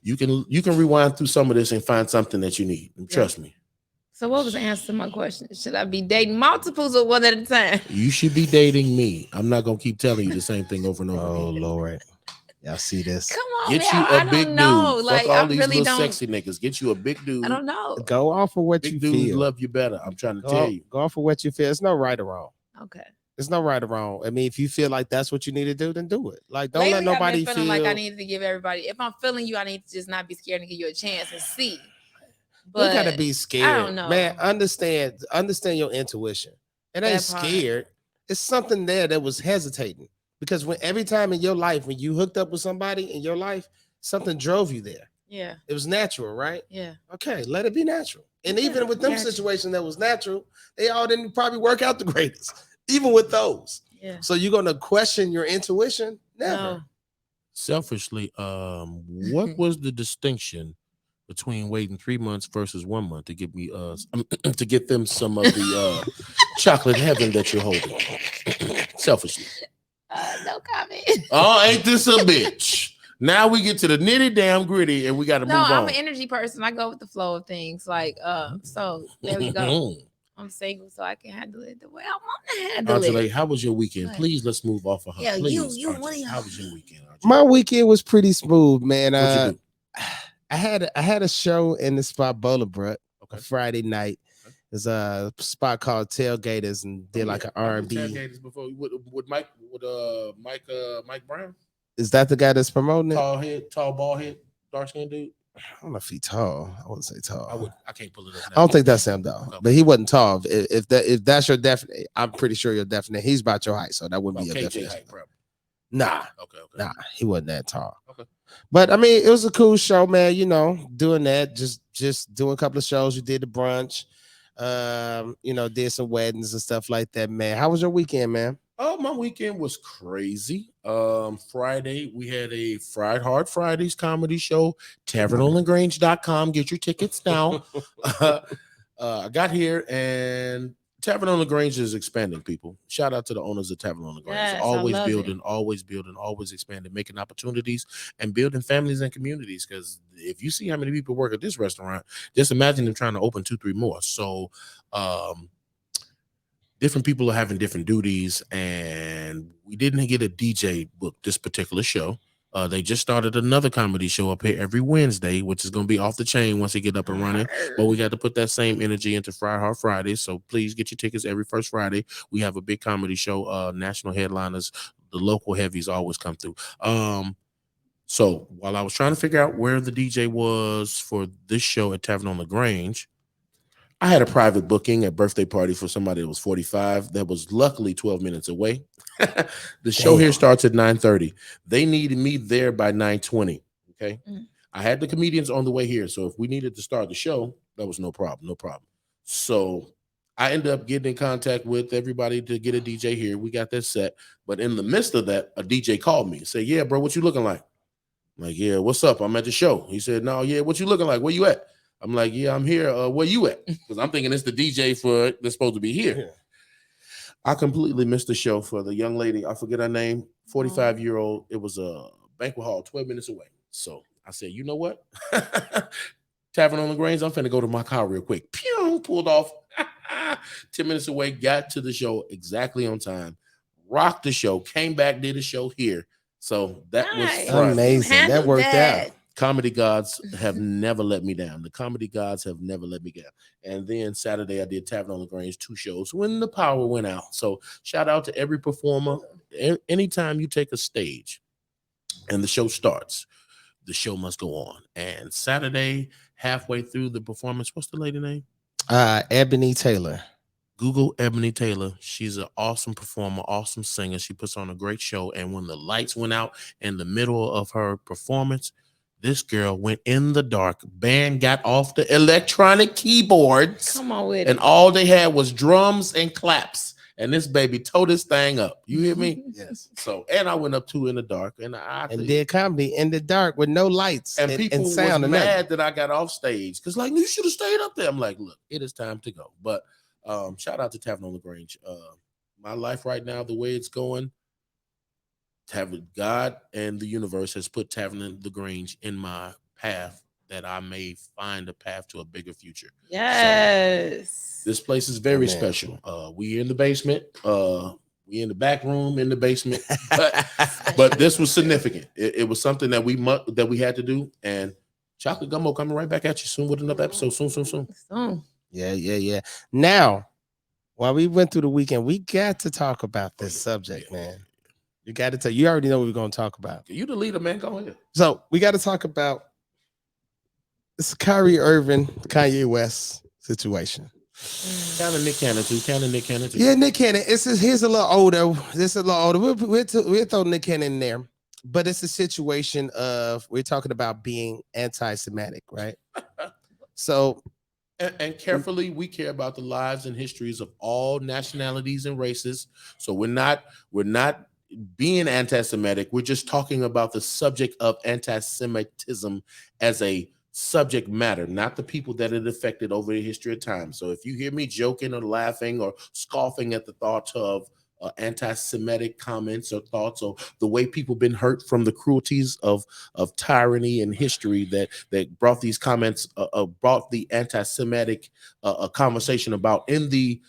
you can rewind through some of this and find something that you need. Trust me. So what was the answer to my question? Should I be dating multiples or one at a time? You should be dating me. I'm not gonna keep telling you the same thing over and over. Oh Lord. Y'all see this? Come on, get you a big dude. Like, fuck all these little sexy niggas. Get you a big dude. I don't know. Go off of what big you feel. Big dudes love you better. I'm trying to tell you. Go off of what you feel. It's no right or wrong. Okay. It's no right or wrong. I mean, if you feel like that's what you need to do, then do it. Like, don't let nobody I've been feeling like I need to give everybody. If I'm feeling you, I need to just not be scared and give you a chance and see. But you gotta be scared. I don't know, man. Understand your intuition. It ain't scared. It's something there that was hesitating because when every time in your life when you hooked up with somebody in your life, something drove you there. Yeah, it was natural, right? Yeah. Okay, let it be natural. And even with them situations that was natural, they all didn't probably work out the greatest. Even with those. Yeah. So you're gonna question your intuition? Never. No. Selfishly, what was the distinction between waiting 3 months versus 1 month to get me to get them some of the chocolate heaven that you're holding? Selfishly. No comment. Oh, ain't this a bitch? Now we get to the nitty damn gritty and we gotta move on. No, I'm an energy person. I go with the flow of things. Like so there we go. I'm single, so I can handle it the way I want to handle it. How was your weekend? Please, let's move off of her. Yeah, please, how was your weekend? My weekend was pretty smooth, man. What'd you do? I had a show in the spot Boulevard a Friday night. There's a spot called Tailgaters and did like an R&B. Tailgaters before with Mike Brown. Is that the guy that's promoting it? Tall bald head, dark skinned dude. I don't know if he's tall. I wouldn't say tall. I can't pull it up. I don't think that's him though. Okay. But he wasn't tall. If that's your definite, I'm pretty sure you're definite. He's about your height, so that wouldn't be a definite height. Nah. Okay. Nah, he wasn't that tall. Okay. But I mean, it was a cool show, man. You know, doing that, just doing a couple of shows. We did the brunch, did some weddings and stuff like that, man. How was your weekend, man? Oh, my weekend was crazy. Friday, we had a Fried Hard Fridays comedy show. TavernOnLagrange.com. Get your tickets now. I got here and Tavern on Lagrange is expanding, people. Shout out to the owners of Tavern on Lagrange. Yes, I Always love building, it. always building, always expanding, making opportunities and building families and communities. Because if you see how many people work at this restaurant, just imagine them trying to open 2, 3 more. So different people are having different duties, and we didn't get a DJ book this particular show. They just started another comedy show up here every Wednesday, which is going to be off the chain once they get up and running. But we got to put that same energy into Fry Hard Fridays. So please get your tickets every first Friday. We have a big comedy show. National headliners, the local heavies always come through. So while I was trying to figure out where the DJ was for this show at Tavern on Lagrange, I had a private booking at birthday party for somebody that was 45 that was luckily 12 minutes away. The show here starts at 9:30. They needed me there by 9:20. Okay. I had the comedians on the way here. So if we needed to start the show, that was no problem. No problem. So I ended up getting in contact with everybody to get a DJ here. We got that set. But in the midst of that, a DJ called me and said, "Yeah, bro, what you looking like?" I'm like, "Yeah, what's up? I'm at the show." He said, "No, yeah, what you looking like? Where you at?" I'm like, "Yeah, I'm here. Where you at?" Because I'm thinking it's the DJ for that's supposed to be here. Yeah. I completely missed the show for the young lady. I forget her name, 45-year-old. It was a banquet hall 12 minutes away. So I said, you know what? Tavern on Lagrange, I'm finna go to my car real quick. Pew, pulled off 10 minutes away, got to the show exactly on time, rocked the show, came back, did a show here. So that was fun. Amazing. That worked out. Comedy gods have never let me down. The comedy gods have never let me down. And then Saturday, I did Tavern on Lagrange, 2 shows when the power went out. So shout out to every performer. Anytime you take a stage and the show starts, the show must go on. And Saturday, halfway through the performance, what's the lady name? Ebony Taylor. Google Ebony Taylor. She's an awesome performer, awesome singer. She puts on a great show. And when the lights went out in the middle of her performance, this girl went in the dark. Band got off the electronic keyboards. Come on with and it. all they had was drums and claps. And this baby tore this thing up. You hear me? Yes. So, and I went up too in the dark, and I did comedy in the dark with no lights and people and sound. Was mad that I got off stage because like you should have stayed up there. I'm like, look, it is time to go. But shout out to Tavern on Lagrange. My life right now, the way it's going. Tavern, God and the universe has put Tavern on Lagrange in my path that I may find a path to a bigger future. Yes. So, this place is very special. We in the basement. We in the back room in the basement. But this was significant. It was something that we had to do. And Chocolate Gumbo coming right back at you soon with another episode. Soon. Yeah. Now, while we went through the weekend, we got to talk about this subject, man. You got to tell you already know what we're going to talk about. You the leader, man. Go ahead. So we got to talk about this Kyrie Irving, Kanye West situation. Kind of Nick Cannon too. Yeah, Nick Cannon. Here's a little older. This is a little older. We'll throw Nick Cannon in there. But it's a situation of we're talking about being anti-Semitic, right? So and carefully, we care about the lives and histories of all nationalities and races. So we're not being anti-Semitic. We're just talking about the subject of anti-Semitism as a subject matter, not the people that it affected over the history of time. So if you hear me joking or laughing or scoffing at the thoughts of anti-Semitic comments or thoughts or the way people been hurt from the cruelties of tyranny and history that brought these comments, brought the anti-Semitic conversation about in the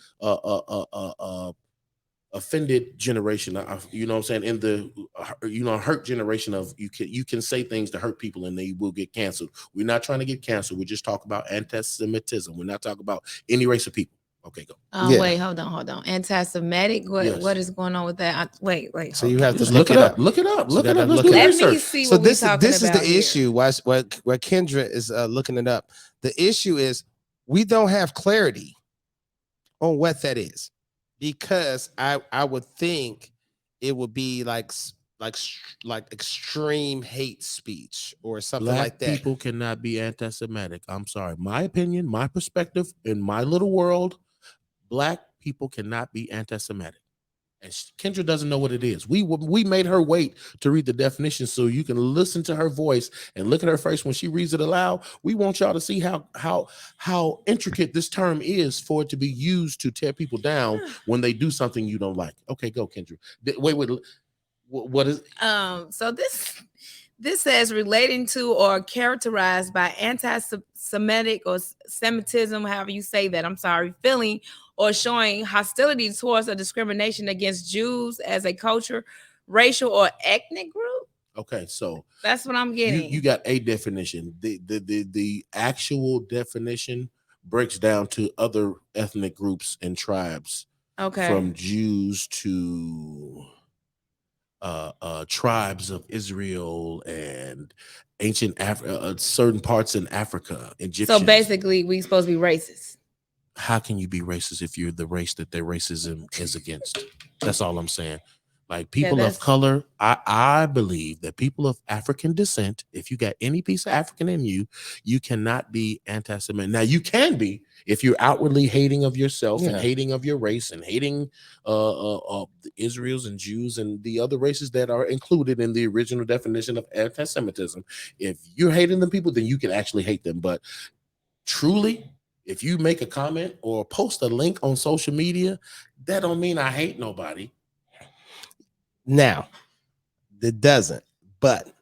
offended generation, you know what I'm saying, in the hurt generation of you can say things to hurt people and they will get canceled. We're not trying to get canceled. We're just talking about anti-Semitism. We're not talking about any race of people. Okay, go. Wait, hold on. Anti-Semitic? What is going on with that? Wait. So you have to look it up. Look it up. Let's do Let research. me see so what this we're talking is about the here. issue. Where Kendra is looking it up. The issue is we don't have clarity on what that is, because I would think it would be like extreme hate speech or something like that. People cannot be anti-Semitic. I'm sorry. My opinion, my perspective, in my little world, Black people cannot be anti-Semitic. And Kendra doesn't know what it is. We made her wait to read the definition so you can listen to her voice and look at her face when she reads it aloud. We want y'all to see how intricate this term is for it to be used to tear people down when they do something you don't like. Okay, go, Kendra. Wait. What is? So this says relating to or characterized by anti-Semitic or Semitism, however you say that. I'm sorry, feeling or showing hostility towards or discrimination against Jews as a culture, racial or ethnic group. Okay, so that's what I'm getting. You got a definition. The actual definition breaks down to other ethnic groups and tribes. Okay, from Jews to tribes of Israel and ancient certain parts in Africa, Egyptians. So basically, we supposed to be racist. How can you be racist if you're the race that their racism is against? That's all I'm saying. Like people of color, I believe that people of African descent, if you got any piece of African in you, you cannot be anti-Semitic. Now you can be if you're outwardly hating of yourself and hating of your race and hating the Israels and Jews and the other races that are included in the original definition of anti-Semitism. If you're hating them people, then you can actually hate them. But truly, if you make a comment or post a link on social media, that don't mean I hate nobody. Now, it doesn't. But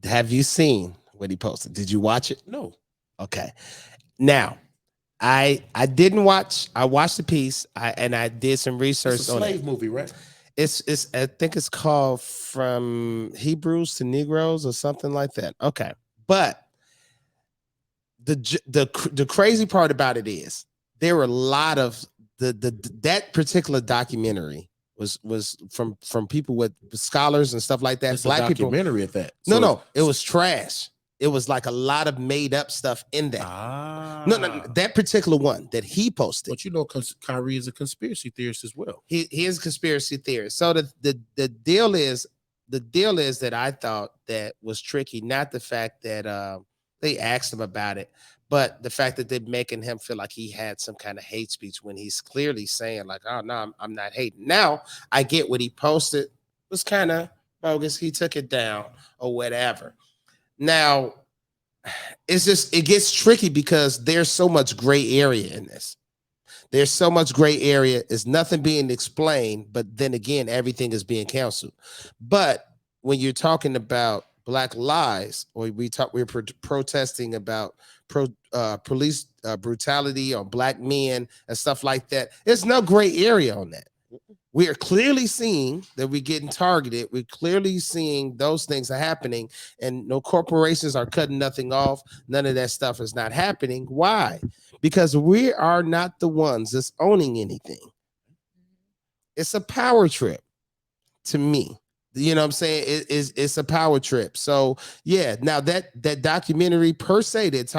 have you seen what he posted? Did you watch it? No. Okay. Now, I didn't watch. I watched the piece. I did some research on it. It's a slave movie, right? It's I think it's called From Hebrews to Negroes or something like that. Okay. But the crazy part about it is there were a lot of that particular documentary was from people with scholars and stuff like that. It's Black a documentary people, at that. So no, it was trash. It was like a lot of made up stuff in that. No, that particular one that he posted. But you know, Kyrie is a conspiracy theorist as well. He is a conspiracy theorist. So the deal is that I thought that was tricky, not the fact that they asked him about it, but the fact that they're making him feel like he had some kind of hate speech when he's clearly saying like, oh no, I'm not hating. Now I get what he posted was kind of bogus. He took it down or whatever. Now it gets tricky because there's so much gray area in this. There's so much gray area. There's nothing being explained, but then again, everything is being canceled. But when you're talking about Black lives, or we're protesting about police brutality on Black men and stuff like that, there's no gray area on that. We are clearly seeing that we're getting targeted. We're clearly seeing those things are happening, and no corporations are cutting nothing off. None of that stuff is not happening. Why? Because we are not the ones that's owning anything. It's a power trip to me. You know what I'm saying? It's a power trip. So yeah, now that documentary per se that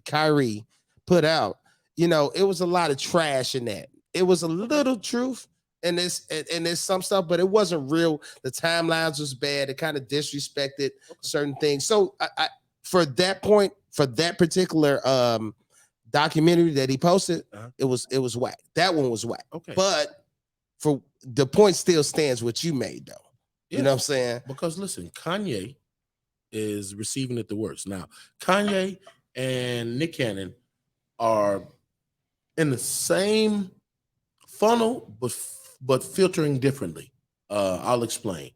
Kyrie put out, you know, it was a lot of trash in that. It was a little truth and there's some stuff, but it wasn't real. The timelines was bad. It kind of disrespected certain things. So I for that point, for that particular documentary that he posted, it was whack. That one was whack. Okay. But for the point still stands what you made though. Yeah. You know what I'm saying? Because listen, Kanye is receiving it the worst. Now, Kanye and Nick Cannon are in the same funnel, but filtering differently. I'll explain.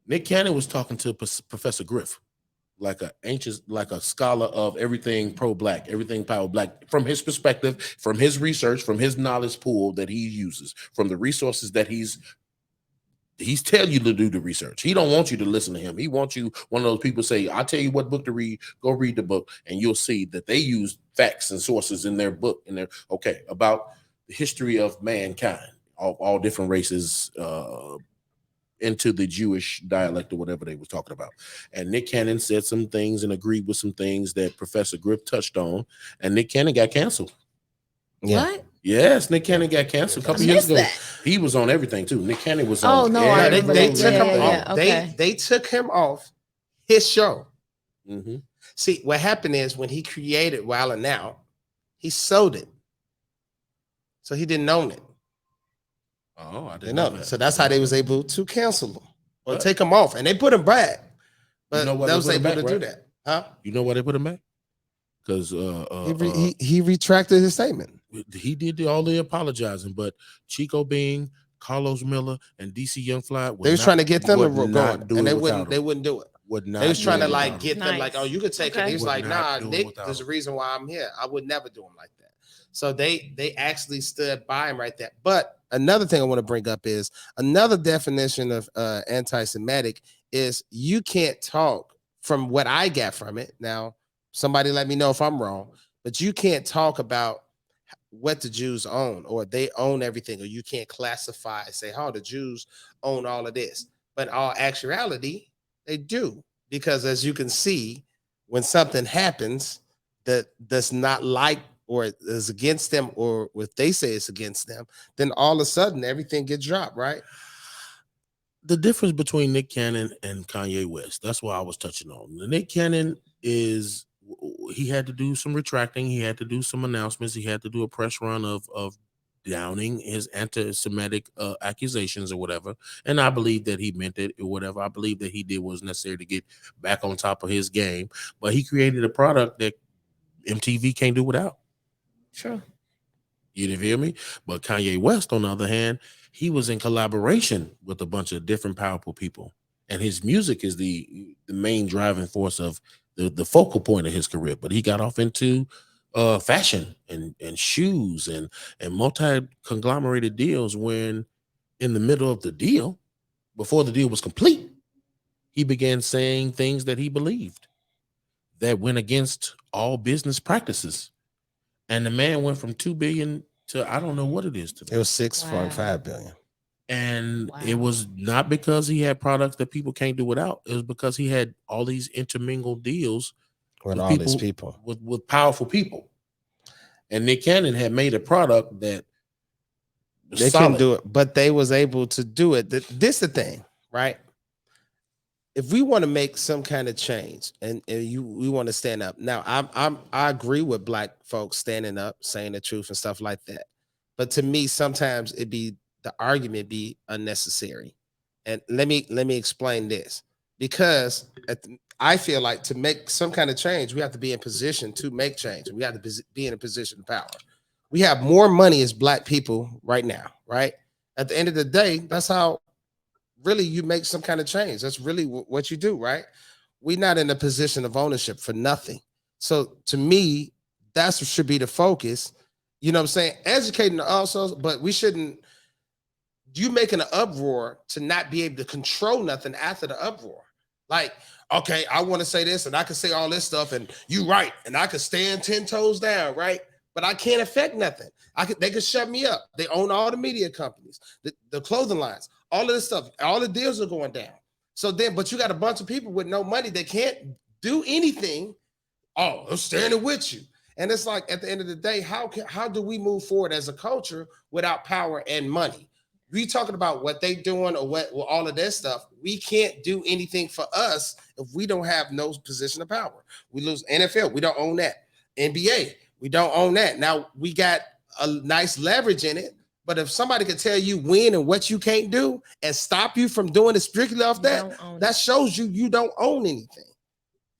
Nick Cannon was talking to Professor Griff, like a scholar of everything pro-Black, everything power-Black, from his perspective, from his research, from his knowledge pool that he uses, from the resources that he's telling you to do the research. He don't want you to listen to him. He wants you, one of those people say, I'll tell you what book to read, go read the book, and you'll see that they use facts and sources in their book, about the history of mankind, all different races, into the Jewish dialect or whatever they were talking about. And Nick Cannon said some things and agreed with some things that Professor Griff touched on, and Nick Cannon got canceled. Yeah. What? Yes, Nick Cannon got canceled a couple years ago. He was on everything too. Nick Cannon was on. Oh no, they took him off. Okay. They took him off his show. Mm-hmm. See, what happened is when he created Wild 'N Out, he sold it, so he didn't own it. Oh, I You didn't know, know that. so that's how they was able to cancel him or take him off, and they put him back. But You know why they they was put him able back, to do right? that, huh? You know why they put him back? Because He retracted his statement. he did all the apologizing, but Chico Bean, Carlos Miller, and DC Young Fly They was trying to get them to go, and do they it wouldn't. without They him. wouldn't do it. Would not. They was trying to do it like without get him. them like, oh, you could take it. He was Would like, not nah, do it Nick, without there's a him. reason why I'm here. I would never do him like that. So they actually stood by him right there. But another thing I want to bring up is another definition of anti-Semitic is you can't talk from what I got from it. Now, somebody let me know if I'm wrong, but you can't talk about what the Jews own, or they own everything, or you can't classify and say, oh, the Jews own all of this. But all actuality, they do. Because as you can see, when something happens that's not like or is against them, or if they say it's against them, then all of a sudden everything gets dropped, right? The difference between Nick Cannon and Kanye West, that's what I was touching on. The Nick Cannon is, he had to do some retracting, he had to do some announcements, he had to do a press run of downing his anti-Semitic accusations or whatever. And I believe that he meant it or whatever. I believe that he did what was necessary to get back on top of his game. But he created a product that MTV can't do without. Sure. You didn't feel me? But Kanye West, on the other hand, he was in collaboration with a bunch of different powerful people. And his music is the main driving force of the focal point of his career. But he got off into fashion and shoes and multi-conglomerated deals when in the middle of the deal, before the deal was complete, he began saying things that he believed that went against all business practices. And the man went from 2 billion to I don't know what it is today. It was 6.5 billion. And it was not because he had products that people can't do without. It was because he had all these intermingled deals with all these people, with powerful people. And Nick Cannon had made a product that they couldn't do it, but they was able to do it. This the thing, right? If we want to make some kind of change and we want to stand up. Now, I agree with black folks standing up, saying the truth and stuff like that. But to me, sometimes the argument be unnecessary. And let me explain this. Because I feel like to make some kind of change, we have to be in position to make change. We have to be in a position of power. We have more money as black people right now, right? At the end of the day, that's how really you make some kind of change. That's really what you do, right? We're not in a position of ownership for nothing. So to me, that should be the focus. You know what I'm saying? Educating also, but we shouldn't, you making an uproar to not be able to control nothing after the uproar. Like, okay, I want to say this and I can say all this stuff and you right. And I could stand 10 toes down, right? But I can't affect nothing. They could shut me up. They own all the media companies, the clothing lines, all of this stuff. All the deals are going down. So then, but you got a bunch of people with no money. They can't do anything. Oh, I'm standing with you. And it's like at the end of the day, how do we move forward as a culture without power and money? We talking about what they doing or what all of that stuff. We can't do anything for us if we don't have no position of power. We lose NFL. We don't own that. NBA. We don't own that. Now we got a nice leverage in it, but if somebody can tell you when and what you can't do and stop you from doing it strictly off that, that shows you don't own anything.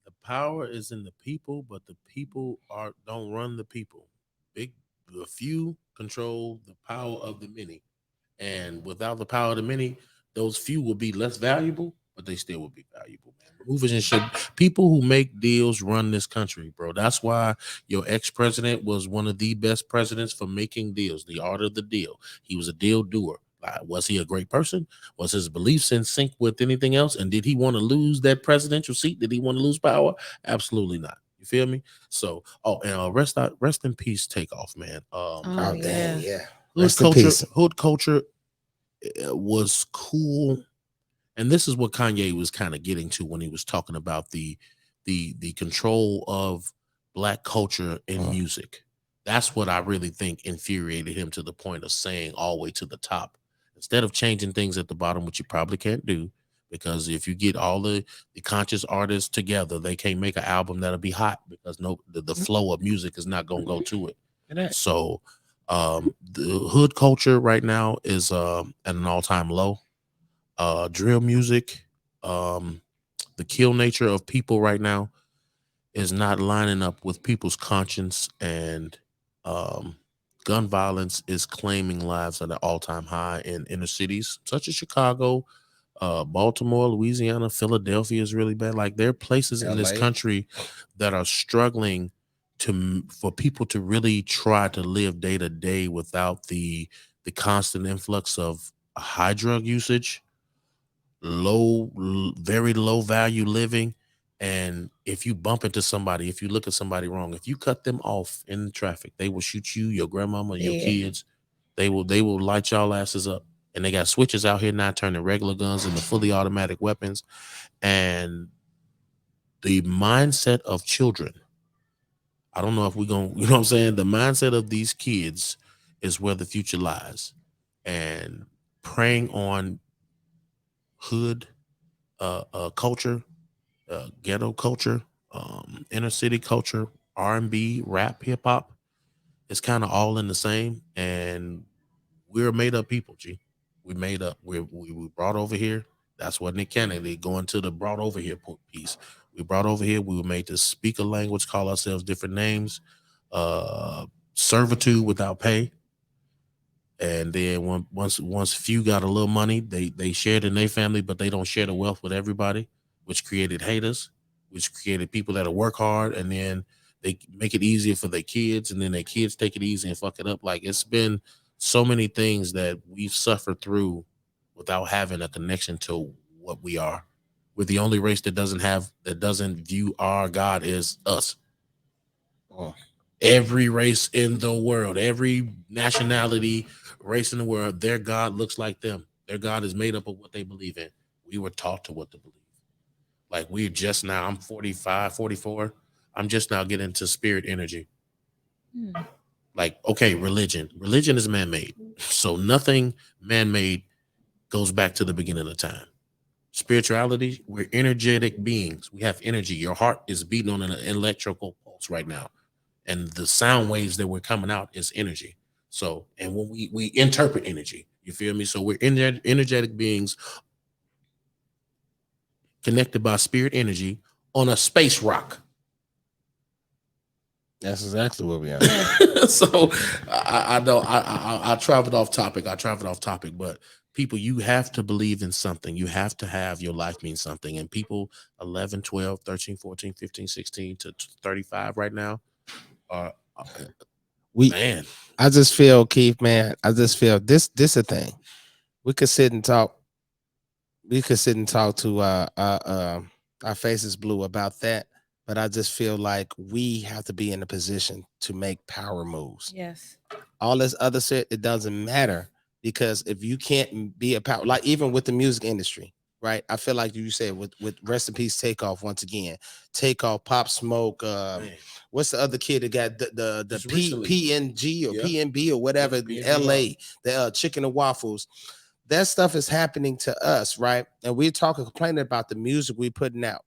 The power is in the people, but the people don't run the people. The few control the power of the many, and without the power of the many, those few will be less valuable, but they still will be valuable, man. Movers and shit. People who make deals run this country, bro. That's why your ex-president was one of the best presidents for making deals. The art of the deal. He was a deal doer. Was he a great person? Was his beliefs in sync with anything else? And did he want to lose that presidential seat? Did he want to lose power? Absolutely not. You feel me? So, and rest in peace, Takeoff, man. Yeah. Hood culture was cool. And this is what Kanye was kind of getting to when he was talking about the control of black culture in music. That's what I really think infuriated him to the point of saying all the way to the top. Instead of changing things at the bottom, which you probably can't do, because if you get all the conscious artists together, they can't make an album that'll be hot because the flow of music is not gonna go to it. So The hood culture right now is at an all-time low. Drill music, the kill nature of people right now is not lining up with people's conscience, and um, gun violence is claiming lives at an all-time high in inner cities such as Chicago, Baltimore, Louisiana, Philadelphia is really bad. Like there are places in this LA. country that are struggling for people to really try to live day to day without the constant influx of high drug usage, very low value living. And if you bump into somebody, if you look at somebody wrong, if you cut them off in traffic, they will shoot you, your grandmama, your kids. They will light y'all asses up. And they got switches out here now turning regular guns into fully automatic weapons. And the mindset of children, I don't know if we're going, you know what I'm saying? The mindset of these kids is where the future lies. And preying on hood culture, ghetto culture, inner city culture, R&B, rap, hip hop, it's kind of all in the same. And we're made up people, G. We made up. We brought over here. That's what Nick Kennedy going to the brought over here piece. We brought over here. We were made to speak a language, call ourselves different names, servitude without pay. And then once few got a little money, they shared in their family, but they don't share the wealth with everybody, which created haters, which created people that'll work hard, and then they make it easier for their kids, and then their kids take it easy and fuck it up. Like it's been so many things that we've suffered through without having a connection to what we are. We're the only race that doesn't view our God as us. Oh. Every race in the world, every nationality, race in the world, their God looks like them. Their God is made up of what they believe in. We were taught to what to believe. Like we're just now, I'm 45, 44. I'm just now getting into spirit energy. Like, okay, religion. Religion is man-made. So nothing man-made goes back to the beginning of time. Spirituality, we're energetic beings. We have energy. Your heart is beating on an electrical pulse right now. And the sound waves that we're coming out is energy. So, and when we interpret energy, you feel me? So we're energetic beings connected by spirit energy on a space rock. That's exactly what we are. So I know I traveled off topic. But people, you have to believe in something. You have to have your life mean something. And people 11, 12, 13, 14, 15, 16 to 35 right now are man. I just feel, Keith, man, I just feel this a thing. We could sit and talk. We could sit and talk to our faces blue about that. But I just feel like we have to be in a position to make power moves. Yes. All this other shit, it doesn't matter, because if you can't be a power, like even with the music industry, right? I feel like you said with Rest in Peace Takeoff, once again, Takeoff, Pop Smoke, what's the other kid that got the PNG or PNB or whatever, LA, the chicken and waffles. That stuff is happening to us, right? And we're complaining about the music we're putting out.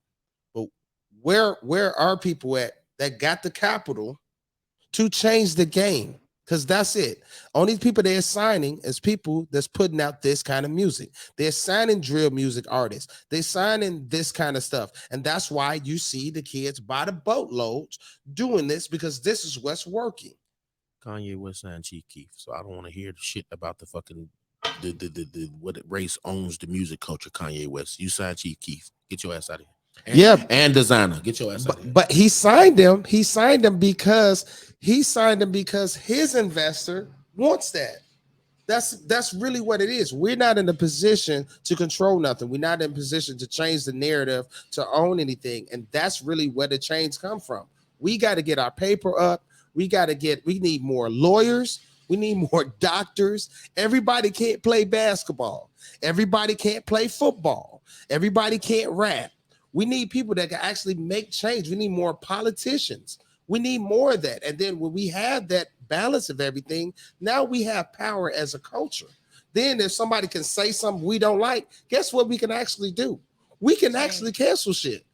But where are people at that got the capital to change the game? Because that's it. Only people they're signing is people that's putting out this kind of music. They're signing drill music artists. They're signing this kind of stuff. And that's why you see the kids by the boatloads doing this, because this is what's working. Kanye West signed Chief Keef. So I don't want to hear the shit about the fucking what race owns the music culture. Kanye West, you signed Chief Keef. Get your ass out of here. And designer, get your ass out of here. But he signed them. He signed them because his investor wants that. That's really what it is. We're not in a position to control nothing. We're not in a position to change the narrative, to own anything. And that's really where the change come from. We got to get our paper up. We need more lawyers. We need more doctors. Everybody can't play basketball. Everybody can't play football. Everybody can't rap. We need people that can actually make change. We need more politicians. We need more of that. And then when we have that balance of everything, now we have power as a culture. Then if somebody can say something we don't like, guess what we can actually do? We can actually cancel shit.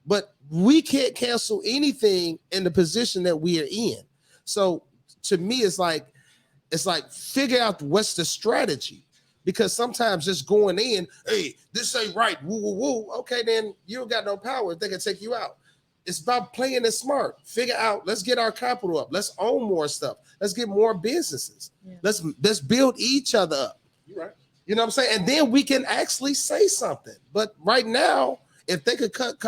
But we can't cancel anything in the position that we are in. So to me, it's like, It's like figure out what's the strategy. Because sometimes just going in, hey, this ain't right, woo, woo, woo. Okay, then you don't got no power. They can take you out. It's about playing it smart. Figure out, let's get our capital up. Let's own more stuff. Let's get more businesses. Yeah. Let's build each other up. You're right. You know what I'm saying? And then we can actually say something. But right now, if they could cut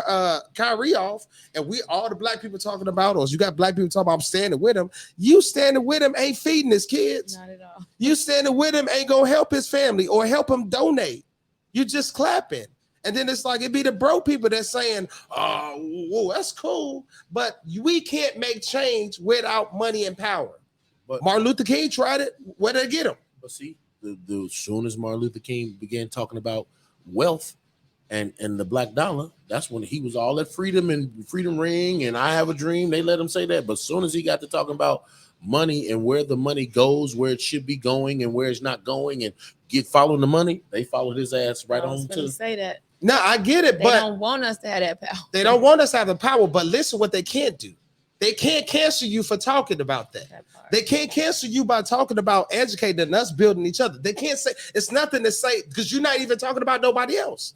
Kyrie off, and we all the black people talking about, or you got black people talking about, I'm standing with him. You standing with him ain't feeding his kids. Not at all. You standing with him ain't gonna help his family or help him donate. You just clapping. And then it's like it be the bro people that's saying, oh, whoa, that's cool. But we can't make change without money and power. But Martin Luther King tried it. Where did they get him? But see, the soon as Martin Luther King began talking about wealth and the black dollar, that's when he was all at freedom and freedom ring and I have a dream. They let him say that. But as soon as he got to talking about money and where the money goes, where it should be going and where it's not going, and following the money, they followed his ass right on to say that. No, I get it, but they don't want us to have that power. They don't want us to have the power, but listen what they can't do. They can't cancel you for talking about that. They can't cancel you by talking about educating us, building each other. They can't say, it's nothing to say because you're not even talking about nobody else.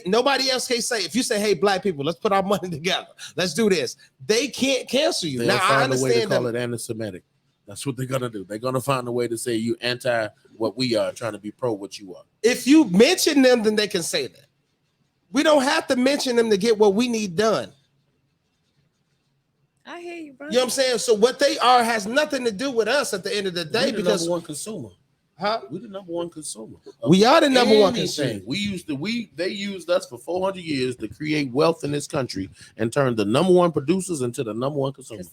Nobody else can say, if you say, hey, black people, let's put our money together. Let's do this. They can't cancel you. They'll find a way to call it anti-Semitic. That's what they're going to do. They're going to find a way to say you anti what we are, trying to be pro what you are. If you mention them, then they can say that. We don't have to mention them to get what we need done. I hear you, bro. You know what I'm saying? So what they are has nothing to do with us at the end of the day. We're the number one consumer. Huh? We're the number one consumer. We are the number one consumer. They used us for 400 years to create wealth in this country and turn the number one producers into the number one consumers.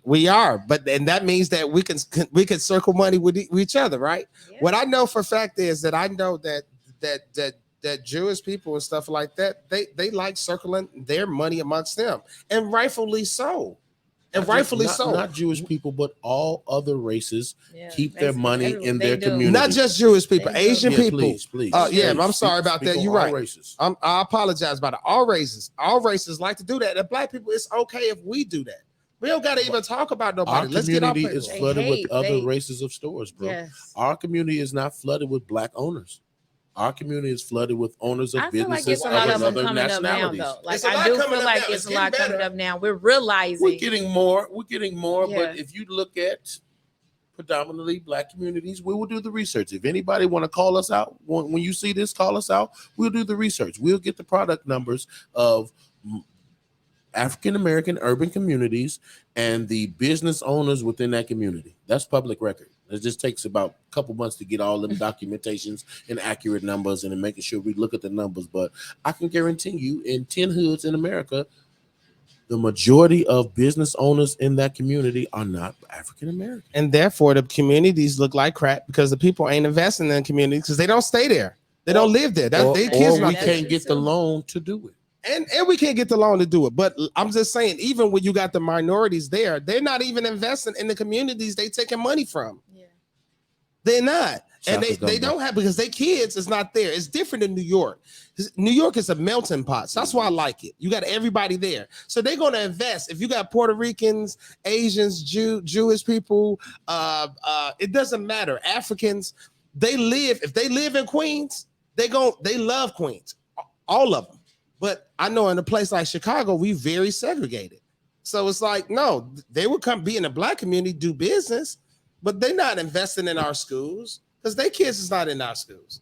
We are, and that means that we can circle money with each other, right? Yeah. What I know for a fact is that I know that Jewish people and stuff like that, they like circling their money amongst them, and rightfully so. And rightfully so. Not Jewish people, but all other races keep their money in their community. Not just Jewish people, Asian people. Please. I'm sorry about that. You're right. Races. I apologize about it. All races like to do that. And black people, it's okay if we do that. We don't got to even talk about nobody. Let's get our community is flooded with other races of stores, bro. Yes. Our community is not flooded with black owners. Our community is flooded with owners of businesses of other nationalities. Like I do feel like it's a lot coming up now. We're realizing we're getting more. Yeah. But if you look at predominantly black communities, we will do the research. If anybody want to call us out, when you see this, call us out. We'll do the research. We'll get the product numbers of African-American urban communities and the business owners within that community. That's public record. It just takes about a couple months to get all them documentations and accurate numbers and making sure we look at the numbers. But I can guarantee you in 10 hoods in America, the majority of business owners in that community are not African-American. And therefore, the communities look like crap because the people ain't investing in the community because they don't stay there. They don't live there. We can't get the loan to do it. And we can't get the loan to do it. But I'm just saying, even when you got the minorities there, they're not even investing in the communities they taking money from. Yeah. They're not. And they don't have, because their kids is not there. It's different in New York. New York is a melting pot. So that's why I like it. You got everybody there. So they're going to invest. If you got Puerto Ricans, Asians, Jewish people, it doesn't matter. Africans, if they live in Queens, they love Queens. All of them. But I know in a place like Chicago, we very segregated. So it's like, no, they would come be in a black community, do business, but they're not investing in our schools because their kids is not in our schools.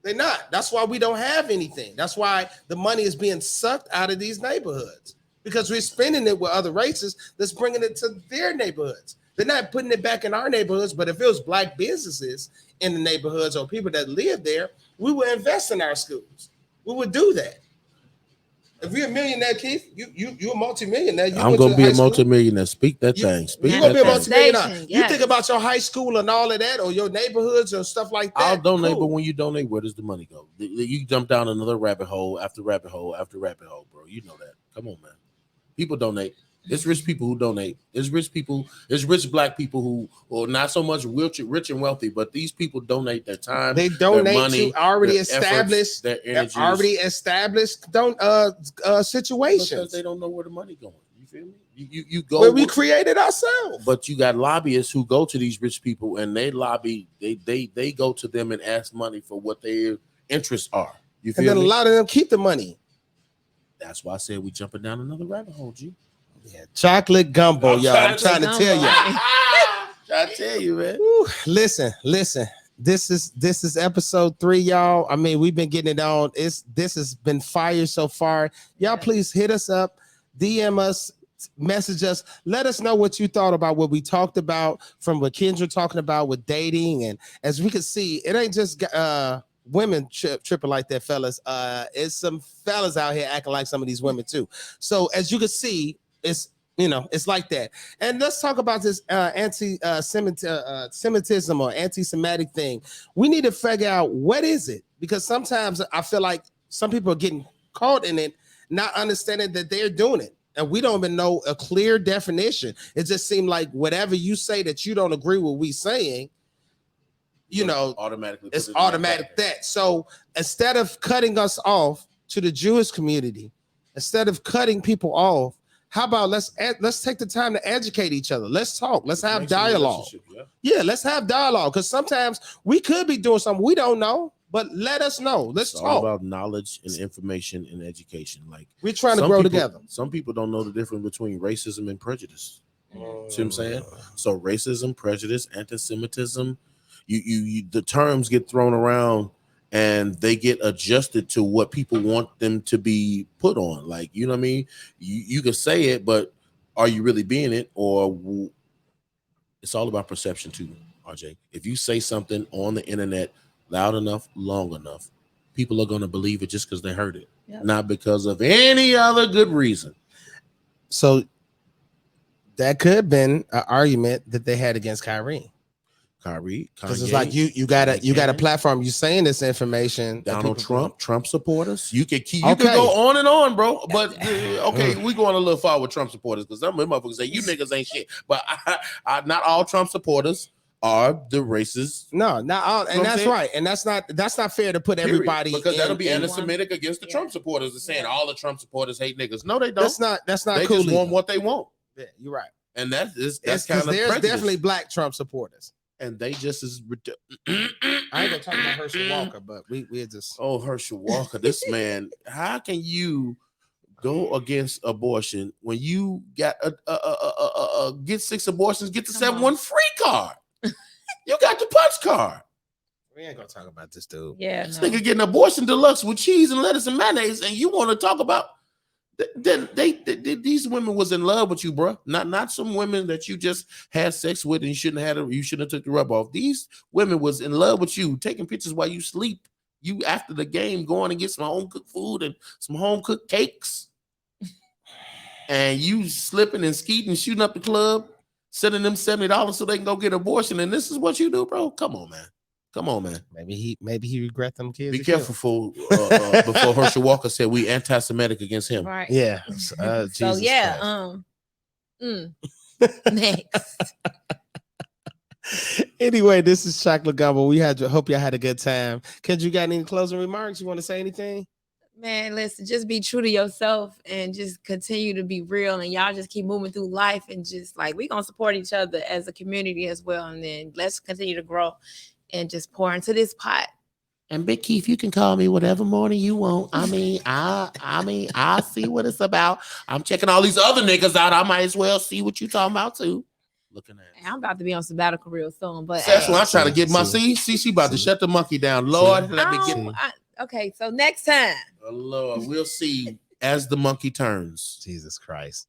They're not. That's why we don't have anything. That's why the money is being sucked out of these neighborhoods because we're spending it with other races that's bringing it to their neighborhoods. They're not putting it back in our neighborhoods, but if it was black businesses in the neighborhoods or people that live there, we would invest in our schools. We would do that. If you're a millionaire, Keith, you're a multimillionaire. I'm gonna be a multimillionaire. Speak that thing. You're gonna be a multimillionaire. You think about your high school and all of that, or your neighborhoods or stuff like that. I'll donate, but when you donate, where does the money go? You jump down another rabbit hole after rabbit hole after rabbit hole, bro. You know that. Come on, man. People donate. It's rich people who donate. It's rich people. It's rich black people who, or not so much rich and wealthy, but these people donate their time. They donate their money, to already their established, their energies, situation. Because they don't know where the money going. You feel me? You go where we created ourselves. But you got lobbyists who go to these rich people and they lobby. They go to them and ask money for what their interests are. You feel and then me? a lot of them keep the money. That's why I said we jumping down another rabbit hole, G. Yeah, chocolate gumbo, y'all. I'm trying to tell you. I tell you, man. Woo, listen. This is episode 3, y'all. I mean, we've been getting it on. This has been fire so far. Y'all, please hit us up, DM us, message us. Let us know what you thought about what we talked about, from what Kendra talking about with dating. And as we can see, it ain't just women tripping like that, fellas. It's some fellas out here acting like some of these women too. So as you can see, it's like that. And let's talk about this anti-Semitism or anti-Semitic thing. We need to figure out what is it, because sometimes I feel like some people are getting caught in it, not understanding that they're doing it. And we don't even know a clear definition. It just seemed like whatever you say that you don't agree with we saying, automatically it's automatic that. So instead of cutting us off to the Jewish community, instead of cutting people off, how about let's take the time to educate each other. Let's talk. Let's have dialogue. Yeah, let's have dialogue, because sometimes we could be doing something we don't know, but let us know. Let's talk. All about knowledge and information and education. Like, we're trying to grow together. Some people don't know the difference between racism and prejudice. See what I'm saying? So racism, prejudice, anti-Semitism, the terms get thrown around and they get adjusted to what people want them to be put on. Like, you know what I mean? You can say it, but are you really being it? Or it's all about perception too, RJ. If you say something on the internet loud enough, long enough, people are going to believe it just because they heard it, not because of any other good reason. So that could have been an argument that they had against Kyrie. Kanye, because it's like you got a platform. You saying this information. Donald Trump supporters. You can go on and on, bro. But we going a little far with Trump supporters, because some motherfuckers say you niggas ain't shit. But not all Trump supporters are the racists. No, not all, and that's right. And that's not fair to put everybody, because that'll be anti-Semitic against the Trump supporters and saying all the Trump supporters hate niggas. No, they don't. That's not they cool. They just want what they want. Yeah, you're right. And that's kind of there's prejudice. Definitely black Trump supporters. And they just as I ain't gonna talk about Herschel Walker, but we're just Herschel Walker. This man, how can you go against abortion when you got a get 6 abortions, get the 7-1 free card? You got the punch card. We ain't gonna talk about this dude. Yeah, this nigga getting abortion deluxe with cheese and lettuce and mayonnaise, and you want to talk about? Then these women was in love with you, bro. Not some women that you just had sex with and you shouldn't have took the rub off. These women was in love with you, taking pictures while you sleep. You after the game going and get some home cooked food and some home cooked cakes, and you slipping and skeeting, shooting up the club, sending them $70 so they can go get an abortion. And this is what you do, bro. Come on, man. Maybe he regret them kids. Be careful before Herschel Walker said we anti-Semitic against him. Right. Yeah. So yeah. Next. Anyway, this is Chocolate Gumbo. Hope y'all had a good time. Kendra, you got any closing remarks? You want to say anything? Man, listen, just be true to yourself and just continue to be real, and y'all just keep moving through life, and just like we gonna support each other as a community as well, and then let's continue to grow and just pour into this pot. And Big Keith, you can call me whatever morning you want. I mean, I see what it's about. I'm checking all these other niggas out. I might as well see what you talking about too. Looking at I'm about to be on sabbatical real soon, but that's when I'm trying to get my she about to shut the monkey down. Lord, let me get okay, so next time. Oh, Lord, we'll see as the monkey turns. Jesus Christ.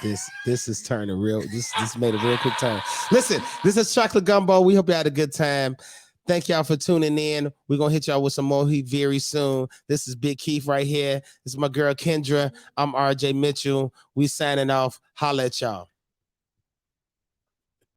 This is turning real. This made a real quick turn. Listen, this is Chocolate Gumbo. We hope you had a good time. Thank y'all for tuning in. We're gonna hit y'all with some more heat very soon. This is Big Keith right here. This is my girl Kendra. I'm RJ Mitchell. We signing off. Holla at y'all.